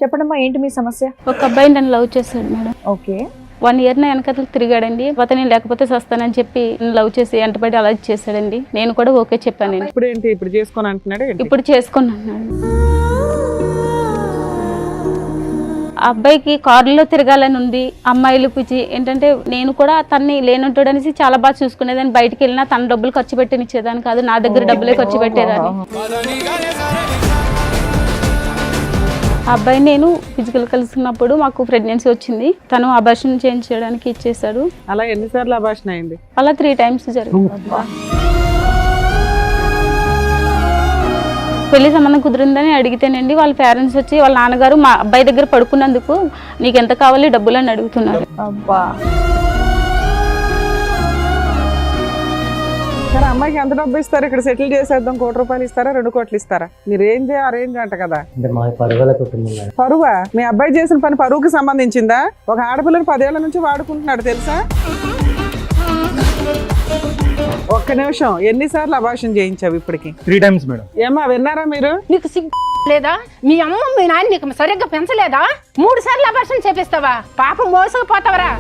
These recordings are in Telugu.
చెప్పండమ్మా, ఏంటి మీ సమస్య? ఒక అబ్బాయి నన్ను లవ్ చేశాడు మేడం. ఓకే. 1 year నా వెనకతలు తిరిగాడండి. నేను లేకపోతే వస్తానని చెప్పి లవ్ చేసి వెంటబడి అలా చేశాడండి. నేను కూడా ఓకే చెప్పానండి. ఇప్పుడు ఏంటి, ఇప్పుడు చేసుకొని అంటున్నాడు? ఇప్పుడు చేసుకున్నాను. ఆ అబ్బాయికి కారులో తిరగాలని ఉంది. అమ్మాయిలు పిచ్చి ఏంటంటే నేను కూడా తన్ని లేనుంటాడు అనేసి చాలా బాగా చూసుకునేదాన్ని. బయటికి వెళ్ళినా తన డబ్బులు ఖర్చు పెట్టినిచ్చేదాన్ని కాదు, నా దగ్గర డబ్బులే ఖర్చు పెట్టేదాన్ని. ఆ అబ్బాయి నేను ఫిజికల్ కలిసినప్పుడు మాకు ప్రెగ్నెన్సీ వచ్చింది. తను అబార్షన్ చేయించడానికి ఇచ్చేసాడు. అలా ఎన్నిసార్లు అబార్షన్ అయింది? అలా 3 times జరిగింది. పెళ్లి సంబంధం కుదిరిందని అడిగితేనండి వాళ్ళ పేరెంట్స్ వచ్చి వాళ్ళ నాన్నగారు మా అబ్బాయి దగ్గర పడుకున్నందుకు నీకు ఎంత కావాలి డబ్బులు అని అడుగుతున్నారు. అబ్బా. సరే, అమ్మాయికి ఎంత డబ్బు ఇస్తారు? ఇక్కడ సెటిల్ చేసేద్దాం, 1 కోటి రూపాయలు ఇస్తారా, 2 కోట్లు ఇస్తారా? మీరు ఏం అరేంజ్ అంట కదా. పరువా? మీ అబ్బాయి చేసిన పని పరువుకి సంబంధించిందా? ఒక ఆడపిల్లని 10 ఏళ్ల నుంచి వాడుకుంటున్నాడు తెలుసా? ఒక్క నిమిషం, ఎన్నిసార్లు అబార్షన్ చేయించావు ఇప్పటికి? 3 times మేడం. ఏమా విన్నారా మీరు? నీకు సిగ్గు లేదా? మీ అమ్మ మీ నాన్న నీకు సరిగ్గా పెంచలేదా? 3 సార్లు అబార్షన్ చేపిస్తావా? పాపం మోసపోతావరా?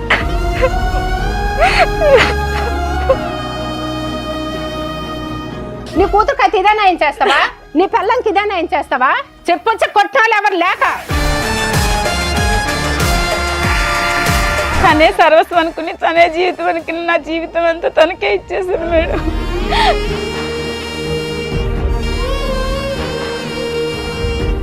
నీ కూతురుకి అయితే ఇదేనా ఏం చేస్తావా? నీ పిల్లలకి ఇదేనా ఏం చేస్తావా? చెప్పొచ్చి కొట్టాలి ఎవరు లేక. తనే సర్వస్వం అనుకుని, తనే జీవితం అనుకుని నా జీవితం అంతా తనకే ఇచ్చేసాను మేడం.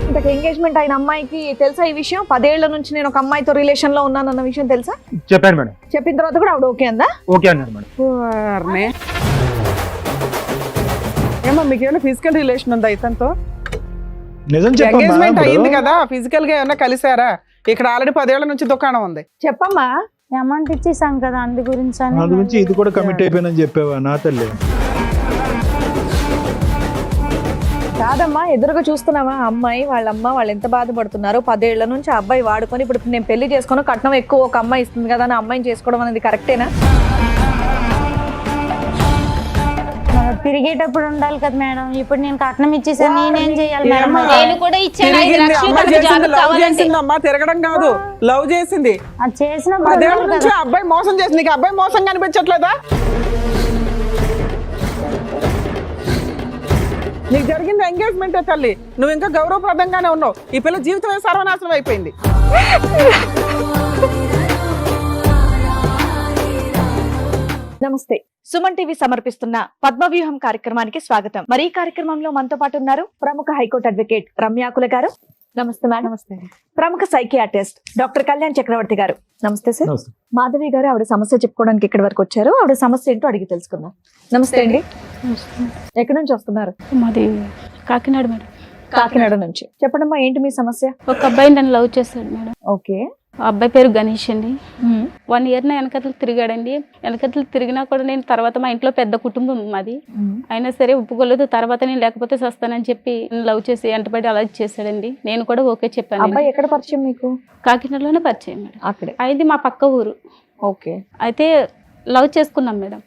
ఇంతకు ఎంగేజ్మెంట్ అయిన అమ్మాయికి తెలుసా ఈ విషయం? 10 ఏళ్ల నుంచి నేను ఒక అమ్మాయితో రిలేషన్ లో ఉన్నానన్న విషయం తెలుసా? చెప్పాను మేడం. చెప్పిన తర్వాత కూడా ఆవిడ ఓకే అందా? ఓకే అన్నారు మేడం. వారిని. ఏమో మీకేమైనా ఫిజికల్ రిలేషన్ ఉందా ఇతనితో? నిజం ఎంగేజ్మెంట్ అయ్యింది కదా, ఫిజికల్ గా ఏమైనా కలిసారా? ఇక్కడ ఆల్రెడీ 10 ఏళ్ల నుంచి దుకాణం ఉంది. చెప్పమ్మా. అమౌంట్ ఇచ్చేసాం కదా, అందు గురించి ఇది కూడా కమిట్ అయిపోయినని చెప్పావా నా తల్లి? కాదమ్మా, ఎదురుగా చూస్తున్నావా అమ్మాయి వాళ్ళమ్మ వాళ్ళు ఎంత బాధపడుతున్నారు. 10 ఏళ్ల నుంచి ఆ అబ్బాయి వాడుకొని ఇప్పుడు నేను పెళ్లి చేసుకుని కట్నం ఎక్కువ ఒక అమ్మాయి ఇస్తుంది కదా అని అమ్మాయిని చేసుకోవడం అనేది కరెక్టేనా? తిరిగేటప్పుడు ఉండాలి కదా మేడం. ఇప్పుడు నేను కట్నం ఇచ్చేసాను, నేనేం చేయాలి మేడం? నేను కూడా ఇచ్చాను 5 లక్షలు. అమ్మా తిరగడం కాదు, లవ్ చేసింది. అది చేసినప్పుడు 10 ఏళ్ల నుంచి అబ్బాయి మోసం చేసి నీకు అబ్బాయి మోసం కనిపించట్లేదా? నీకు జరిగింది ఎంగేజ్మెంట్ తల్లి, నువ్వు ఇంకా గౌరవప్రదంగానే ఉన్నావు. ఈ పిల్ల జీవితమే సర్వనాశనం అయిపోయింది. నమస్తే. సుమన్ టీవీ సమర్పిస్తున్న పద్మవ్యూహం కార్యక్రమానికి స్వాగతం. మరి ఈ కార్యక్రమంలో మనతో పాటు ఉన్నారు ప్రముఖ హైకోర్టు అడ్వకేట్ రమ్యాకుల గారు. నమస్తే మేడం. నమస్తే. ప్రముఖ సైకియాట్రిస్ట్ డాక్టర్ కళ్యాణ్ చక్రవర్తి గారు. నమస్తే సార్. మాధవి గారు ఆవిడ సమస్య చెప్పుకోవడానికి ఇక్కడి వరకు వచ్చారు. ఆవిడ సమస్య ఏంటో అడిగి తెలుసుకుందాం. నమస్తే అండి. ఎక్కడి నుంచి వస్తున్నారు? మాది కాకినాడ మేడం. కాకినాడ నుంచి. చెప్పండమ్మా, ఏంటి మీ సమస్య? ఒక అబ్బాయి నన్ను లవ్ చేశాడు మేడం. ఓకే. ఆ అబ్బాయి పేరు గణేష్ అండి. 1 year నా వెనకతలు తిరిగాడండి. వెనకతలు తిరిగినా కూడా నేను తర్వాత మా ఇంట్లో పెద్ద కుటుంబం మాది, అయినా సరే ఒప్పుకోలేదు. తర్వాత నేను లేకపోతే వస్తానని చెప్పి లవ్ చేసి వెంటబడి అలా చేశాడండి. నేను కూడా ఓకే చెప్పాను. అబ్బాయి ఎక్కడ పరిచయం మీకు? కాకినాడలోనే పరిచయం మేడం. అక్కడే. అది మా పక్క ఊరు. ఓకే. అయితే లవ్ చేసుకున్నాం మేడం.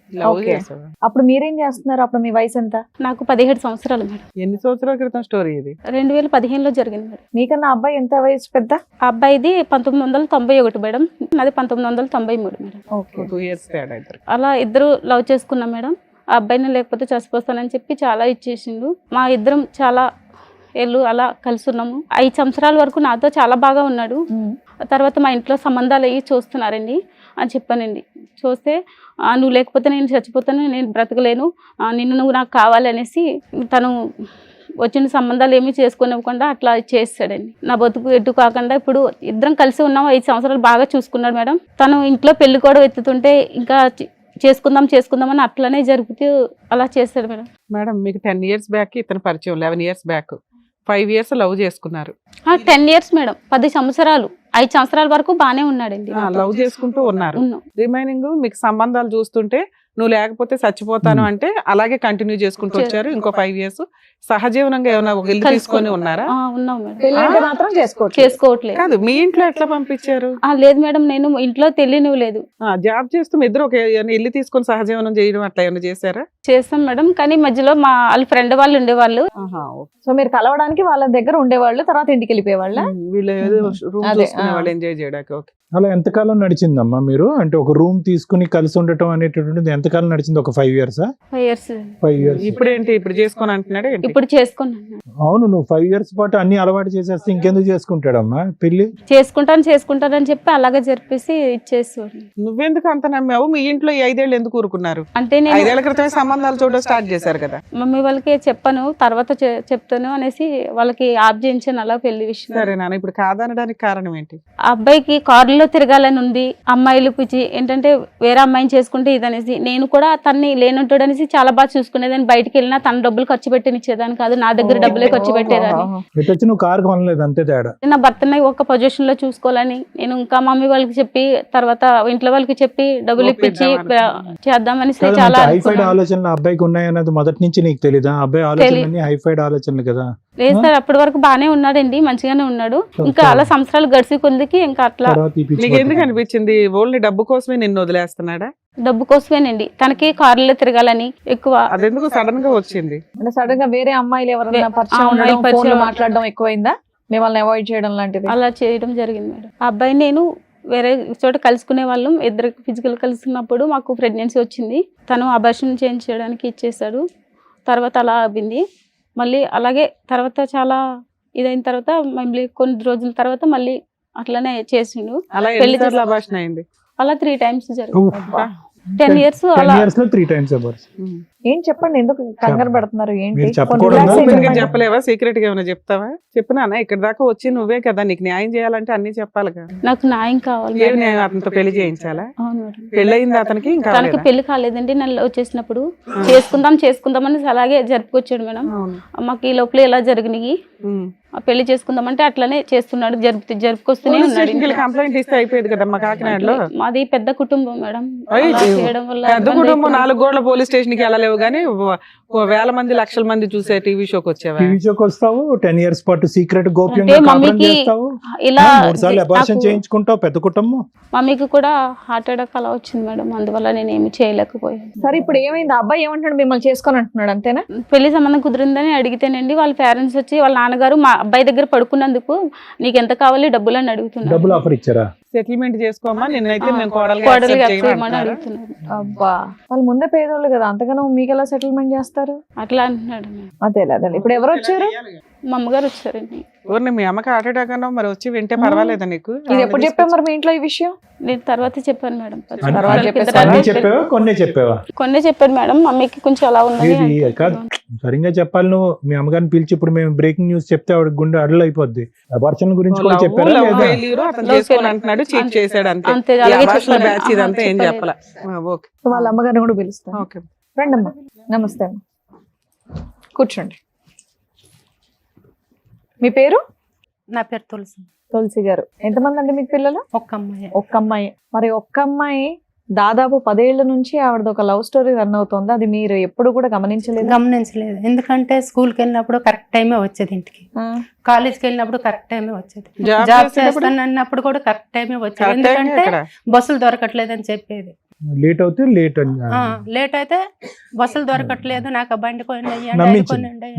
అప్పుడు మీరేం చేస్తున్నారు? అప్పుడు మీ వయసు ఎంత? నాకు 17 సంవత్సరాలు మేడం. ఎన్ని సంవత్సరాల క్రితం స్టోరీ ఇది? 2015లో జరిగింది మేడం. మీకన్నా అబ్బాయి ఎంత వయసు పెద్ద? ఆ అబ్బాయిది 1991 మేడం, నాది 1993 మేడం. ఓకే. 2 years తేడా. అలా ఇద్దరు లవ్ చేసుకున్నాం మేడం. ఆ అబ్బాయిని లేకపోతే చచ్చిపోతానని చెప్పి చాలా ఇచ్చేసిండు. మా ఇద్దరం చాలా ఏళ్ళు అలా కలిసి ఉన్నాము. 5 సంవత్సరాల వరకు నాతో చాలా బాగా ఉన్నాడు. తర్వాత మా ఇంట్లో సంబంధాలు అయ్యి చూస్తున్నారండి అని చెప్పానండి. చూస్తే నువ్వు లేకపోతే నేను చచ్చిపోతాను, నేను బ్రతకలేను, నిన్ను నువ్వు నాకు కావాలి అనేసి తను వచ్చిన సంబంధాలు ఏమీ చేసుకునివ్వకుండా అట్లా చేస్తాడండి. నా బతుకు ఎటు కాకుండా ఇప్పుడు ఇద్దరం కలిసి ఉన్నాము. 5 సంవత్సరాలు బాగా చూసుకున్నాడు మేడం. తను ఇంట్లో పెళ్లి కూడా ఎత్తుతుంటే ఇంకా చేసుకుందామని అట్లనే జరుగుతూ అలా చేస్తాడు మేడం. మేడం మీకు 10 years బ్యాక్ ఇతను పరిచయం, 11 years బ్యాక్, 5 years లవ్ చేసుకున్నారు. 10 years మేడం, 10 సంవత్సరాలు, 5 సంవత్సరాల వరకు బానే ఉన్నాడండి. లవ్ చేసుకుంటూ ఉన్నారు. రిమైనింగ్ మీకు సంబంధాలు చూస్తుంటే నువ్వు లేకపోతే చచ్చిపోతాను అంటే అలాగే కంటిన్యూ చేసుకుంటూ వచ్చారు. ఇంకో 5 years సహజీవనంగా ఏమైనా ఒక ఇల్లు తీసుకొని ఉన్నారా? ఉన్నాం మేడం. పెళ్లి అయితే మాత్రం చేసుకోవచ్చు. చేసుకోవట్లేదు. కాదు, మీ ఇంట్లో ఎట్లా పంపించారు? లేదు మేడం, నేను ఇంట్లో తెలియనివ్వలేదు. జాబ్ చేస్తూ మీ ఇద్దరు ఒక ఇల్లు తీసుకొని సహజీవనం చేయడం అట్లా ఏమైనా చేశారా? చేస్తాం మేడం, కానీ మధ్యలో మా వాళ్ళ ఫ్రెండ్ వాళ్ళు ఉండేవాళ్ళు. సో మీరు కలవడానికి వాళ్ళ దగ్గర ఉండేవాళ్ళు, తర్వాత ఇంటికి వెళ్ళిపోయేవాళ్ళ. వీళ్ళు ఏదో రూమ్ అదే, చూసుకునే వాళ్ళు ఎంజాయ్ చేయడానికి. ఓకే. అలా ఎంతకాలం నడిచిందమ్మా మీరు? అంటే ఒక రూమ్ తీసుకుని కలిసి ఉండటం అనేటటువంటిది ఎంతకాలం నడిచింది? ఒక 5 years? 5 years. 5 years. ఇప్పుడేంటి ఇప్పుడు చేసుకొని అంటున్నాడు ఏంటి? ఇప్పుడు చేసుకున్నాను. అవును, నువ్వు 5 years పాటు అన్ని అలవాటు చేసేస్తే ఇంకెందుకు చేసుకుంటాడమ్మా పెళ్లి? చేసుకుంటానని చెప్పి అలాగే జరిపేసి ఇచ్చేసేవాడు. నువ్వెందుకు అంత నమ్మావు? మీ ఇంట్లో ఈ 5 ఏళ్ళు ఎందుకు ఊరుకున్నారు? అంటే నేను 5 ఏళ్ల క్రితమే సంబంధాలు చూడడం స్టార్ట్ చేశారు కదా. మమ్మీ వాళ్ళకి చెప్పాను, తర్వాత చెప్తాను అనేసి వాళ్ళకి ఆప్ చేయించాను అలా పెళ్లి విషయం. సరే నాన్న, ఇప్పుడు కాదనడానికి కారణం ఏంటి? ఆ అబ్బాయికి కారులో తిరగాలని ఉంది, అమ్మాయిలు పిచ్చి ఏంటంటే వేరే అమ్మాయిని చేసుకుంటే ఇదనేసి. నేను కూడా తన్ని లేనుంటాడు అనేసి చాలా బాగా చూసుకునేదాన్ని. బయటికి వెళ్ళినా తన డబ్బులు ఖర్చు పెట్టినిచ్చేదాన్ని కాదు, నా దగ్గర డబ్బులే ఖర్చు పెట్టేదాన్ని. ఎటు వచ్చి నువ్వు కారు కొనలేదు, అంతే తేడా. నా భర్తని ఒక పొజిషన్ లో చూసుకోవాలని నేను ఇంకా మమ్మీ వాళ్ళకి చెప్పి తర్వాత ఇంట్లో వాళ్ళకి చెప్పి డబ్బులు ఇప్పించి చేద్దామని చాలా హైఫైడ్ ఆలోచనలు అబ్బాయికి ఉన్నాయన్నది మొదటి నుంచి నీకు తెలీదా? అబ్బాయి ఆలోచనలు హైఫైడ్ ఆలోచనలు కదా. లేదు సార్, అప్పటి వరకు బానే ఉన్నాడండి, మంచిగానే ఉన్నాడు. ఇంకా అలా సంవత్సరాలు గడిచి కొద్దికి ఇంకా అట్లా. నీకు ఎందుకు అనిపించింది ఓన్లీ డబ్బు కోసమే నిన్ను వదిలేస్తున్నాడా? డబ్బు కోసమేనండి, తనకి కారులో తిరగాలని ఎక్కువ. అదెందుకు సడన్ గా వచ్చింది? అంటే సడన్ గా వేరే అమ్మాయిలు ఎవరైనా పరిచయం ఉండడం, ఫోన్ లో మాట్లాడడం ఎక్కువైందా? మిమ్మల్ని అవాయిడ్ చేయడం లాంటిది అలా చేయడం జరిగింది మేడం. ఆ అబ్బాయి నేను వేరే చోట కలుసుకునే వాళ్ళం. ఇద్దరు ఫిజికల్ కలుసుకున్నప్పుడు మాకు ప్రెగ్నెన్సీ వచ్చింది. తను అబార్షన్ చేయించడానికి ఇచ్చేసాడు. తర్వాత అలా అయింది. మళ్ళీ అలాగే తర్వాత చాలా ఇదైన తర్వాత మళ్ళీ కొన్ని రోజుల తర్వాత మళ్ళీ అట్లనే చేసిండు. పెళ్లి అబార్షన్ అయింది. అలా 3 times జరిగింది. 10 years అలా 10 years లో 3 times అబార్షన్. ఏం చెప్పండి, ఎందుకు కంగారు పెడుతున్నారు? ఏంటి మీరు చెప్పకూడదా? చెప్పలేవా? సీక్రెట్ గా ఏమైనా చెప్తావా? చెప్పినా ఇక్కడ దాకా వచ్చి నువ్వే కదా, నీకు న్యాయం చేయాలంటే అన్ని చెప్పాలిగా. నాకు న్యాయం కావాలి. ఏం న్యాయం? అతనితో పెళ్లి చేయించాలా? అవును మేడం. పెళ్ళయింది అతనికి? ఇంకా తనకి పెళ్లి కాలేదండి. నన్ను వచ్చేసినప్పుడు చేసుకుందాం అని అలాగే జరుపుకొచ్చాడు మేడం. మాకు ఈ లోపల ఎలా జరిగినాయి, పెళ్లి చేసుకుందామంటే అట్లనే చేస్తున్నాడు, జరుపుకొస్తూనే ఉన్నాడు. కంప్లైంట్ ఇస్తే అయిపోయేది కదమ్మా కాకినాడలో. మాది పెద్ద కుటుంబం మేడం. చేయడం వల్ల పెద్ద కుటుంబం 4 గోడల పోలీస్ స్టేషన్ కి వెళ్ళలేవు కానీ వేల మంది లక్షల మంది చూసే టీవీ షోకి వచ్చావా? టీవీ షోకి వస్తావు, 10 years పాటు సీక్రెట్ గోప్యంగా అంటే కాపురం మమ్మీకి చేస్తావు, ఇలా 3 సార్లు అబార్షన్ నాకు- చేయించుకుంటావు. పెద్ద కుటుంబం. మమ్మీకి కూడా హార్ట్ అటాక్ అలా వచ్చింది మేడం. అందువల్ల నేను ఏమి చేయలేకపోయాను. సరే ఇప్పుడు ఏమైంది? అబ్బాయి ఏమంటాడు? మిమ్మల్ని చేసుకొని అంటున్నాడు అంతేనా? పెళ్లి సంబంధం కుదిరిందని అడిగితేనండి వాళ్ళ పేరెంట్స్ వచ్చి వాళ్ళ నాన్నగారు మా అబ్బాయి దగ్గర పడుకున్నందుకు నీకు ఎంత కావాలి డబ్బులు అని అడుగుతున్నారు. డబ్బులు ఆఫర్ ఇచ్చారా? సెటిల్మెంట్ చేసుకోమా, నిన్నైతే నేను కోడలుగా accept చేయమని అడుగుతున్నారు. అబ్బా, వాళ్ళు ముందే పేదోళ్ళు కదా, అంతగానో మీకు ఎలా సెటిల్మెంట్ చేస్తారు? అట్లా అంటున్నాడు మేడం. అదే అదే. ఇప్పుడు ఎవరు వచ్చారు? మా అమ్మగారు వచ్చారండి. ఊరిని మీ అమ్మకి హార్ట్ అటాక్ అన్నావు, మరి వచ్చి వింటే పర్వాలేదా నీకు? ఇది ఎప్పుడు చెప్పావు మరి మీ ఇంట్లో ఈ విషయం? నేను తర్వాత చెప్పాను మేడం. అన్ని చెప్పావా? కొన్నే చెప్పావా? కొన్నే చెప్పాను మేడం. మమ్మీకి కొంచెం అలా ఉన్నది. ఇది కాదు, సరిగ్గా చెప్పాలి. నువ్వు మీ అమ్మగారిని పిలిచి ఇప్పుడు మేము బ్రేకింగ్ న్యూస్ చెప్తే ఆవిడ గుండె అడలు అయిపోద్ది. అబార్షన్ గురించి కూడా చెప్పారా? లేదా? అతను చేసుకోని అంటున్నాడు, చీట్ చేశాడు అంతే. అంతే, అలాగే ఈ abortion చెప్పాను. batch ఇదంతా ఏం చెప్పాల. ఓకే వాళ్ళ అమ్మగారిని కూడా పిలుస్తాను. ఓకే. రండి అమ్మా. నమస్తే అమ్మ, కూర్చోండి. మీ పేరు? నా పేరు తులసి. తులసి గారు. ఎంతమంది అండి మీకు పిల్లలు? ఒక్క అమ్మాయి. ఒక్క అమ్మాయి. మరి ఒక్క అమ్మాయి దాదాపు 10 ఏళ్ల నుంచి ఆవిడది ఒక లవ్ స్టోరీ రన్ అవుతుంది. అది మీరు ఎప్పుడు కూడా గమనించలేదు? గమనించలేదు. ఎందుకంటే స్కూల్కి వెళ్ళినప్పుడు కరెక్ట్ టైమే వచ్చేది, ఇంటికి కాలేజ్కి వెళ్ళినప్పుడు కరెక్ట్ టైమే వచ్చేది, జాబ్ చేస్తాను అన్నప్పుడు కూడా కరెక్ట్ టైమే వచ్చేది. ఎందుకంటే బస్సులు దొరకట్లేదు అని చెప్పేది. లేట్ అవుతే లేట్ అయితే బస్సులు దొరకట్లేదు, నాకు బండి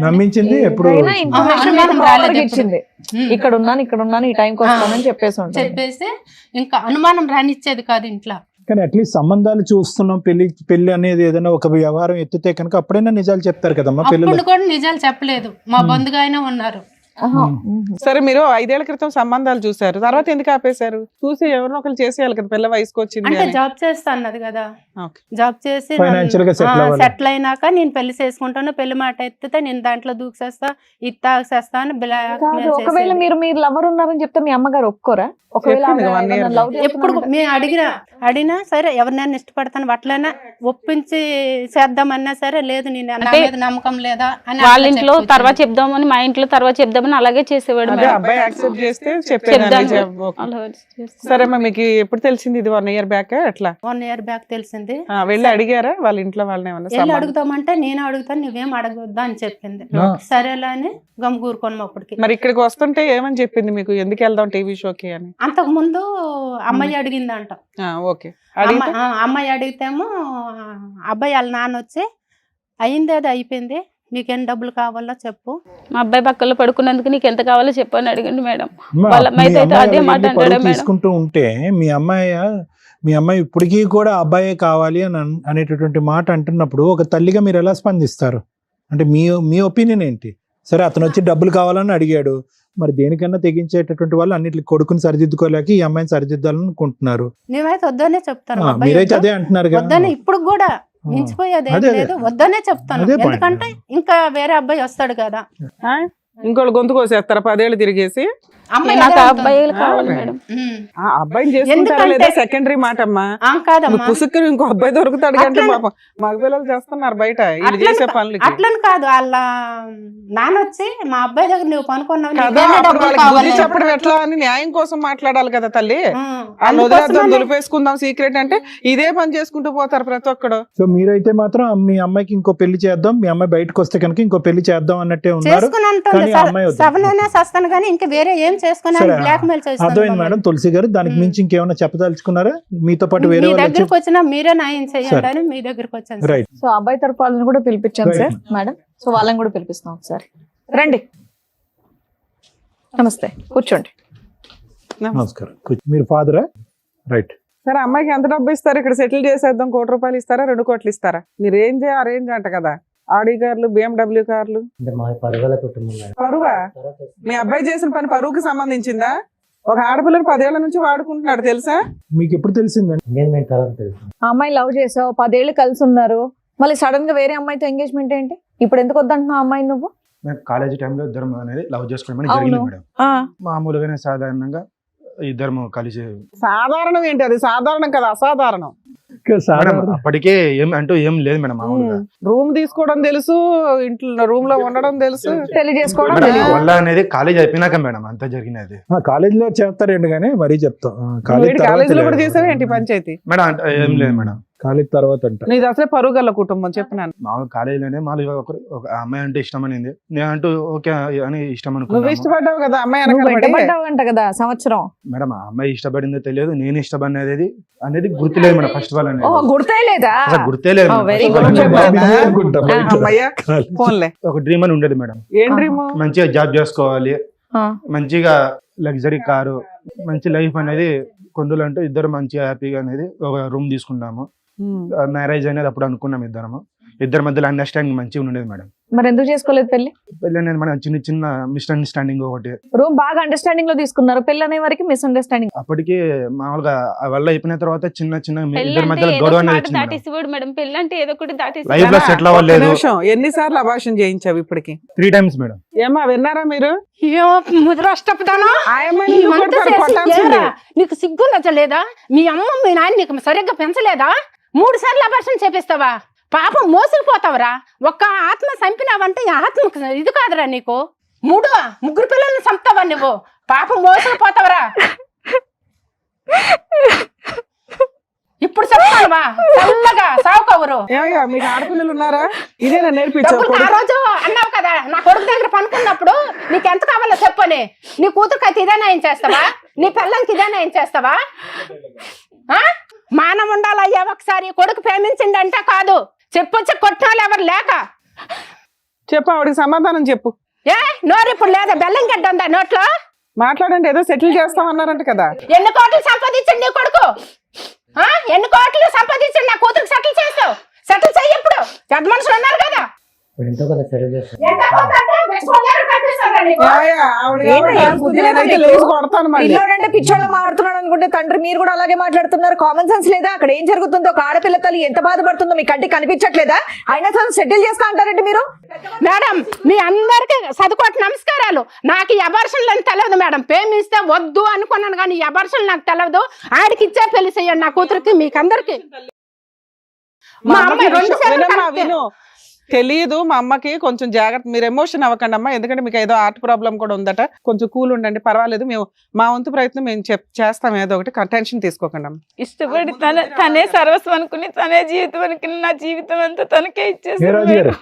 నమ్మించింది. ఎప్పుడు ఇచ్చింది, ఇక్కడ ఉన్నాను ఈ టైంకి వస్తానని చెప్పేసి ఇంకా అనుమానం రానిచ్చేది కాదు ఇంట్లో. కానీ అట్లీస్ట్ సంబంధాలు చూస్తున్నాం, పెళ్లి అనేది ఏదైనా ఒక వ్యవహారం ఎత్తితే కనుక అప్పుడైనా నిజాలు చెప్తారు కదమ్మా పిల్లలు. అప్పుడు కూడా నిజాలు చెప్పలేదు, మా బంధుగా అయినా ఉన్నారు. సరే, మీరు 5 ఏళ్ల క్రితం సంబంధాలు చూసారు, తర్వాత ఎందుకు ఆపేశారు? చూసి ఎవరినో ఒకరు చేసేయాలి కదా, పిల్ల వయసుకు వచ్చింది. అంటే జాబ్ చేస్తా అన్నది కదా, జాబ్ చేసి ఫైనాన్షియల్ గా సెటిల్ అయినాక నేను పెళ్లి చేసుకుంటాను, పెళ్లి మాట ఎత్తితే నేను దాంట్లో దూకేస్తా, ఇది తాగేస్తా అని ఒకవేళ మీరు లవర్ ఉన్నారని చెప్తే మీ అమ్మగారు ఒప్పుకోరా? ఎప్పుడు మేము అడిగినా సరే ఎవరినైనా ఇష్టపడతాను అట్లైనా ఒప్పించి చేద్దామన్నా సరే లేదు, నేను నా మీద నమ్మకం లేదా అని వాళ్ళ ఇంట్లో తర్వాత చెప్దామని మా ఇంట్లో తర్వాత చెప్దాం చేద్దామని అలాగే చేసేవాడు అదే మేడం. అబ్బాయి యాక్సెప్ట్ చేస్తే చెప్దాను. చెప్పేదాన్ని. అలా చేస్తాను. సరే అమ్మా, మీకు ఎప్పుడు తెలిసింది ఇది 1 year బ్యాక్ ఎట్లా? 1 year బ్యాక్ తెలిసింది. వెళ్ళి అడిగారా వాళ్ళ ఇంట్లో వాళ్ళని ఏమన్నా వెళ్ళి సంబంధం? అడుగుతామంటే నేను అడుగుతాను నువ్వేం అడగొద్దా అని చెప్పింది. ఆ. సరేలే అని గమ్ముకూరుకోను అప్పటికి. మరి ఇక్కడికి వస్తుంటే ఏమని చెప్పింది మీకు, ఎందుకు వెళ్దాం టీవీ షోకి అని? అంతకు ముందు అమ్మాయి అడిగిందంట. ఓకే, అడిగితే అమ్మాయి అడిగితేమో అబ్బాయి వాళ్ళ నాన్న వచ్చి అయింది అది అయిపోయింది, నీకేం డబ్బులు కావాలో చెప్పు. మా అబ్బాయి పక్కలో పడుకున్నందుకు నీకు ఎంత కావాలో చెప్పని అడిగండి మేడం. అమ్మా, వాళ్ళ మీ అమ్మాయితో అయితే అమ్మాయి అదే అలా మాట వెళ్ళి అంటాడా పరువు మేడం? తీసుకుంటూ ఉంటే మీ అమ్మాయి ఇప్పటికీ కూడా అబ్బాయే కావాలి అని అనేటటువంటి మాట అంటున్నప్పుడు ఒక తల్లిగా మీరు ఎలా స్పందిస్తారు? అంటే మీ ఒపీనియన్ ఏంటి? సరే, అతను వచ్చి డబ్బులు కావాలని అడిగాడు, మరి దేనికన్నా తెగించేటటువంటి వాళ్ళు అన్నిటికి కొడుకుని సరిదిద్దుకోలేక ఈ అమ్మాయిని సరిదిద్దాలనుకుంటున్నారు. నేనైతే వద్దనే చెప్తాను. అబ్బాయి మీరైతే వద్దు. అదే అంటున్నారు కదా. వద్దనే ఇప్పుడు కూడా మించిపోయేది ఏం అదే, అదే. లేదు, వద్దనే చెప్తాను. అదే point. ఎందుకంటే ఇంకా వేరే అబ్బాయి వస్తాడు కదా. ఇంకోళ్ళు గొంతు కోసేస్తారా 10 ఏళ్ళు తిరిగేసి? అమ్మాయి నాకు అదే ఆ అంటుంది. అబ్బాయిలు కావాలి మేడం. ఉమ్. ఆ అబ్బాయిని చేసుకుంటారా ఎందుకంటే- లేదా సెకండరీ మాట అమ్మా. కాదమ్మా, పుసుక్కుని ఇంకో అబ్బాయి దొరుకుతాడు కంటే అట్లా- పాపం మగ పిల్లలు చేస్తున్నారు బయట వీళ్ళు అట్లని చేసే కా- పనులకి అట్లని కాదు, వాళ్ళ నాన్న వచ్చి మా అబ్బాయి దగ్గర నువ్వు పనుకున్నావు, కదా. నీకేమైనా అప్పుడు డబ్బులు వాళ్ళకి బుద్ధి కావాలి. చెప్పడం ఎట్లా అని న్యాయం కోసం మాట్లాడాలి కదా తల్లి. వాళ్ళు వదిలేద్దాం, అందుకోసమనే- దులిపేసుకుందాం సీక్రెట్ అంటే ఇదే పని చేసుకుంటూ పోతారు ప్రతి ఒక్కడు. సో మీరైతే మాత్రం మీ అమ్మాయికి ఇంకో పెళ్లి చేద్దాం, మీ అమ్మాయి బయటకు వస్తే కనుక ఇంకో పెళ్లి చేద్దాం అన్నట్టే ఉన్నారు. చేసుకుని అంటుంది కానీ ఆ అమ్మాయి వద్దు. సవనైనా సస్తాను కానీ ఇంకా వేరే ఏం చేసుకుని సరే, బ్లాక్ మెయిల్ అర్థమైంది మేడం. తులసి గారు, దానికి మించి ఇంకేమైనా చెప్పదలుచుకున్నారా? మీతో పాటు వేరే మీ వాళ్ళు వచ్చి దగ్గరకు వచ్చినా మీరే న్యాయం చేయండి సరే. అని మీ దగ్గరకు వచ్చాను సార్. రైట్. సో అబ్బాయి తరపు వాళ్ళని కూడా పిలిపించాం Right. Sir madam. సో వాళ్ళని కూడా పిలిపిస్తాం ఒకసారి. రండి, నమస్తే, కూర్చోండి. నమస్కారం. మీరు ఫాదరా? రైట్. సరే, అమ్మాయికి ఎంత డబ్బు ఇస్తారు? ఇక్కడ సెటిల్ చేసేద్దాం, 1 కోటి రూపాయలు ఇస్తారా 2 కోట్లు ఇస్తారా? మీ రేంజ్ ఆ రేంజ్ అంట కదా. ఆడి కార్లు, BMW కార్లు. పరువా? మీ అబ్బాయి చేసిన పని పరువుకి సంబంధించిందా? ఒక ఆడపిల్లని 10 ఏళ్ల నుంచి వాడుకుంటున్నాడు తెలుసా? మీకు ఎప్పుడు తెలిసిందండి? ఆ అమ్మాయి లవ్ చేసావు, 10 ఏళ్ళు కలిసి ఉన్నారు, మళ్ళీ సడన్ గా వేరే అమ్మాయితో ఎంగేజ్మెంట్ ఏంటి? ఇప్పుడు ఎందుకు వద్దంటున్నావు ఆ అమ్మాయి నువ్వు? మేము కాలేజీ టైంలో ఇద్దరం అనేది లవ్ చేసుకోవడం అవును. జరిగింది మేడం. ఆ, మామూలుగానే సాధారణంగా ఇద్దరం కలిసి సాధారణం ఏంటి? అది సాధారణం కదా, అసాధారణం. మేడం అప్పటికే ఏం లేదు మేడం. మామూలుగా రూమ్ తీసుకోవడం తెలుసు, ఇంట్లో రూమ్ లో ఉండడం తెలుసు. పెళ్లి చేసుకోవడం మేడం, తెలియదు. వల్ల అనేది కాలేజ్ అయిపోయినాక మేడం అంతా జరిగినది. కాలేజీలో చేస్తారండి, కానీ మరీ చెప్తాం కాలేజీలో కూడా చేసావు ఏంటి పంచాయతీ? మేడం అంటే ఏం లేదు మేడం. కాలేజ్ తర్వాత అంట. నీది అసలే పరుగల్ల కుటుంబం చెప్పినాను. మామూలు కాలేజీలోనే మామూలుగా ఒక అమ్మాయి అంటే ఇష్టం అనింది, నేను అంటూ ఓకే అని ఇష్టం నువ్వు అనుకున్నాను ఇష్టపడ్డావు కదా అమ్మాయి నువ్వు వెనకాల పడి. వెంటబడ్డావంట కదా సంవత్సరం. మేడం. ఆ అమ్మాయి ఇష్టపడిందో తెలియదు, నేను ఇష్టపడినది అనేది గుర్తులేదు మేడం. ఫస్ట్ ఆల్ ఓహో, గుర్తే లేదా? అసలు గుర్తే లేదు madam. very First good. of all చెప్పాను. అనేది అనుకుంటా బయట. అమ్మయ్య, ఫోన్లే. ఒక డ్రీమ్ అని ఉండేది మేడం. ఏం డ్రీమ్? మంచిగా జాబ్ చేసుకోవాలి, ఆ, మంచిగా లగ్జరీ కారు, మంచి లైఫ్ అనేది కొందులంటూ ఇద్దరు మంచిగా హ్యాపీగా అనేది ఒక రూమ్ తీసుకున్నాము. మ్యారేజ్ అనేది అప్పుడు అనుకున్నాం ఇద్దరి మధ్యలో అండర్స్టాండింగ్ మంచిగా ఉండేది మేడం. మరి ఎందుకు చేసుకోలేదు పెళ్లి? పెళ్ళి అనేది మన చిన్న చిన్న మిస్అండర్స్టాండింగ్ ఒకటి. రూమ్ బాగా అండర్స్టాండింగ్ లో తీసుకున్నారు, పెళ్లి అనే వరకు మిస్అండర్స్టాండింగ్. అప్పటికి మామూలుగా ఆ వల్ల అయిపోయిన తర్వాత చిన్న చిన్న పెళ్ళి ఇద్దరి అంటే మధ్యలో ఏదో గొడవ ఒక అనేది మాట వచ్చింది మేడం. దాటేసివాడు మేడం. పెళ్ళి అంటే ఏదో ఒకటి దాటేసి లైఫ్ లో సెటిల్ అవ్వలేదు. ఎన్నిసార్లు అభాషణ చేయించావు ఇప్పటికి? 3 times మేడం. ఏమా విన్నారా మీరు? అయ్యో ముద్రష్టపదానా ఆయమ్మని నువ్వు ఇవంతా కొడతారు, చేసి కొట్టాల్సిందే. ఏరా? నీకు సిగ్గు నచ్చలేదా? మీ అమ్మ మీ నాన్న నీకు సరిగ్గా పెంచలేదా? 3 సార్లు అభాషణ చేపిస్తావా? పాపం మోసుకుపోతావరా? ఒక్క ఆత్మ చంపినావంటే ఈ ఆత్మ ఇది కాదురా నీకు. 3 పిల్లల్ని చంపుతావా నువ్వు? పాపం మోసుకుపోతావరా? ఇప్పుడు చెప్తావా? చల్లగా సావుకవరు. ఏమయ్యా, మీకు ఆడపిల్లలు ఉన్నారా? ఇదేనా నేర్పించావు? డబ్బులు ఆ రోజు అన్నావు కదా, నా కొడుకు దగ్గర పనుకున్నప్పుడు నీకు ఎంత కావాలో చెప్పని. నీ కూతురుకి అయితే ఇదేనా ఏం చేస్తావా? నీ పిల్లలకి ఇదేనా ఏం చేస్తావా? మానం ఉండాలయ్యా. ఒకసారి కొడుకు ప్రేమించిండంటే కాదు, చెప్పొచ్చి కొట్టినాలు ఎవరు లేక. చెప్పు, ఆవిడకి సమాధానం చెప్పు. ఏ నోరు ఇప్పుడు లేదా? బెల్లం గడ్డ ఉందా నోట్లో? మాట్లాడండి, ఏదో సెటిల్ చేస్తామన్నారంట కదా. ఎన్ని కోట్లు సంపాదించండి నీ కొడుకు? ఎన్ని కోట్లు సంపాదించండి నా కూతురికి సెటిల్ చేస్తావు? సెటిల్ చెయ్యి. ఇప్పుడు పెద్ద మనుషులు ఉన్నారు కదా. ఎంత కొంత అంటే మెచ్చుకోలేరు కనిపిస్తారా నీకు? ఏమయ్యా, ఆవిడ బుద్ధి లేదైతే లేచి కొడతాను మళ్ళీ. పిల్లోడంటే పిచ్చోళ్ళ మాట్లాడుతున్నాడు అనుకుంటే తండ్రి మీరు కూడా అలాగే మాట్లాడుతున్నారు. కామన్ సెన్స్ లేదా? అక్కడ ఏం జరుగుతుందో, ఒక ఆడపిల్ల తల్లి ఎంత బాధపడుతుందో మీ కంటికి కనిపించట్లేదా? అయినా సరే సెటిల్ చేస్తా అంటారంటే మీరు. మేడం, మీ అందరికి చదువుకోటి నమస్కారాలు. నాకు ఈ అబార్షన్లు అని తెలియదు మేడం. ప్రేమిస్తే వద్దు అనుకున్నాను కానీ ఈ అబార్షన్లు నాకు తెలియదు. ఆడికి ఇచ్చే పెళ్లి చేయండి నా కూతురికి, మీకు అందరికి. మా అమ్మాయి 2 సార్లు వినమ్మా, కరెక్టే. విను. తెలియదు మా అమ్మకి, కొంచెం జాగ్రత్త, మీరు ఎమోషన్ అవ్వకండి అమ్మా, ఎందుకంటే మీకు ఏదో హార్ట్ ప్రాబ్లం కూడా ఉందట, కొంచెం కూల్ ఉండండి, పర్వాలేదు, మేము మా వంతు ప్రయత్నం మేము చేస్తాం, ఏదో ఒకటి టెన్షన్ తీసుకోకండి అమ్మ. ఇష్టపడి తనే సర్వస్వం అనుకుని, తనే జీవితం అనుకుని, నా జీవితం అంతా తనకే ఏ ఇచ్చేసాను రాజు గారు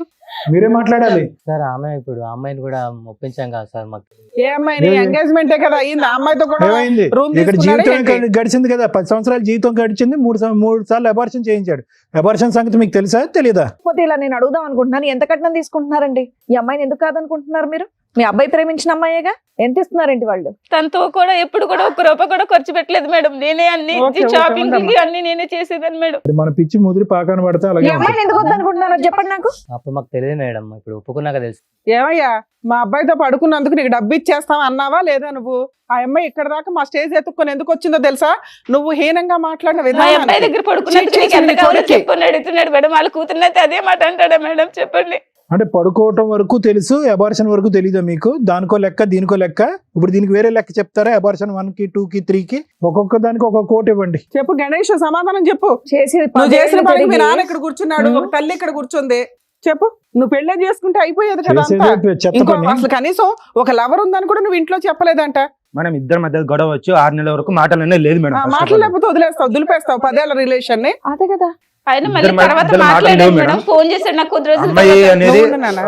మీరే మాట్లాడాలి. సార్ ఆమె ఇప్పుడు ఆ అమ్మాయిని కూడా ఒప్పించాం కదా సార్ మాకు. ఏ అమ్మాయిని? ఎంగేజ్మెంటే కదా అయింది, ఆ అమ్మాయితో కూడా ఏమైంది? రూమ్ ఇక్కడ జీవితం గడిచింది కదా, 10 సంవత్సరాల జీవితం గడిచింది, 3 సార్లు అబార్షన్ చేయించాడు. అబార్షన్ సంగతి మీకు తెలుసా తెలీదా? కాకపోతే ఇలా నేను అడుగుదాం అనుకుంటున్నాను, ఎంత కట్నం తీసుకుంటున్నారండి? ఈ అమ్మాయిని ఎందుకు కాదనుకుంటున్నారు మీరు? మీ అబ్బాయి ప్రేమించిన అమ్మాయేగా, ఎంత ఇస్తున్నారేంటి వాళ్ళు? తనతో కూడా ఎప్పుడు కూడా 1 రూపాయి కూడా ఖర్చు పెట్టలేదు మేడం. నేనే అన్ని షాపింగ్ అన్ని నేనే చేసేదాన్ని మేడం. మన పిచ్చి ముదిరి పాకాన పడితే ఈ అలాగే అమ్మాయిని ఎందుకు వద్దనుకుంటున్నారో చెప్పండి నాకు. అప్పుడు మాకు తెలియదు మేడం, ఇప్పుడు ఒప్పుకున్నాక తెలుసు. ఏమయ్యా, మా అబ్బాయితో పడుకున్నందుకు నీకు డబ్బు ఇచ్చేస్తావా అన్నావా లేదా నువ్వు? ఆ అమ్మాయి ఇక్కడ దాకా మా స్టేజ్ ఎత్తుక్కొని ఎందుకు వచ్చిందో తెలుసా? నువ్వు హీనంగా మాట్లాడిన మా అబ్బాయి విధానం. దగ్గర పడుకున్నట్టు చెప్పుకొని అడుగుతున్నాడు మేడం. వాళ్ళ కూతురునైతే అదే మాట అంటాడా మేడం? చెప్పండి. అంటే పడుకోవటం వరకు తెలుసు, అబార్షన్ వరకు తెలీదా మీకు? దానికో లెక్క దీనికో లెక్క. ఇప్పుడు దీనికి వేరే లెక్క చెప్తారా? అబార్షన్ 1కి 2కి 3కి ఒక్కొక్క దానికి ఒక కోట్ ఇవ్వండి. చెప్పు గణేష్, సమాధానం చెప్పు. చేసేది నువ్వు చేసిన పనికి మీ జరిగి- నాన్న ఇక్కడ కూర్చున్నాడు, ఒక తల్లి ఇక్కడ కూర్చుంది. చెప్పు, నువ్వు పెళ్ళే చేసుకుంటే అయిపోయేది కదా అంతా. చేసేది చెత్త ఇంకో పని. అసలు కనీసం ఒక లవర్ ఉందని కూడా నువ్వు ఇంట్లో చెప్పలేదంట. మనం ఇద్దరి మధ్య గొడవ వచ్చి 6 నెలల వరకు మాటలనే లేదు మేడం. మాటలు లేకపోతే వదిలేస్తావు, దులిపేస్తావు 10 ఏళ్ల రిలేషన్ ని. అదే కదా. ఆయన మళ్ళీ ఇద్దరు తర్వాత ఇద్దరు మాట్లాడాడు మాట్లాడలేవు మేడం. మేడం. ఫోన్ చేశాడు నాకు కొద్ది రోజుల అమ్మాయి తర్వాత. అనేది నువ్వు నాన్న.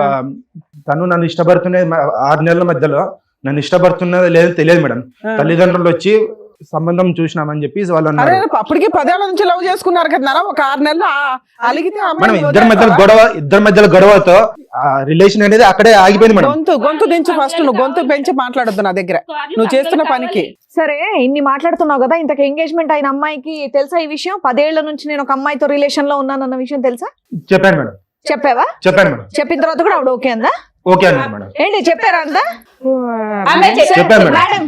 తను నన్ను ఇష్టపడుతున్నది 6 నెలల మధ్యలో నన్ను ఇష్టపడుతున్నది లేదు తెలియదు మేడం. తల్లిదండ్రులు వచ్చి సంబంధం చూసినామని చెప్పి వాళ్ళు అరే అన్నారు. అప్పటికి 10 ఏళ్ల నుంచి లవ్ చేసుకున్నారు కదా నాన్న, ఒక 6 నెలలు అలిగితే ఆ మనం అమ్మాయిని ఇద్దరి మధ్యలో గొడవతో రిలేషన్ అనేది అక్కడే ఆగిపోయింది మేడం. గొంతు దించు ఫస్ట్, నువ్వు గొంతు పెంచి మాట్లాడొద్దు నా దగ్గర, నువ్వు చేస్తున్న పనికి. సరే, ఇన్ని మాట్లాడుతున్నావు కదా, ఇంతకు ఎంగేజ్మెంట్ అయిన అమ్మాయికి తెలుసా ఈ విషయం? 10 ఏళ్ల నుంచి నేను ఒక అమ్మాయితో రిలేషన్ లో ఉన్నానన్న విషయం తెలుసా? చెప్పాను మేడం. చెప్పావా? చెప్పాను మేడం. చెప్పిన తర్వాత కూడా ఆవిడ ఓకే అందా? ఓకే అన్నారు మేడం. ఏంటి చెప్పారా అందా? చెప్పాను మేడం. మేడం,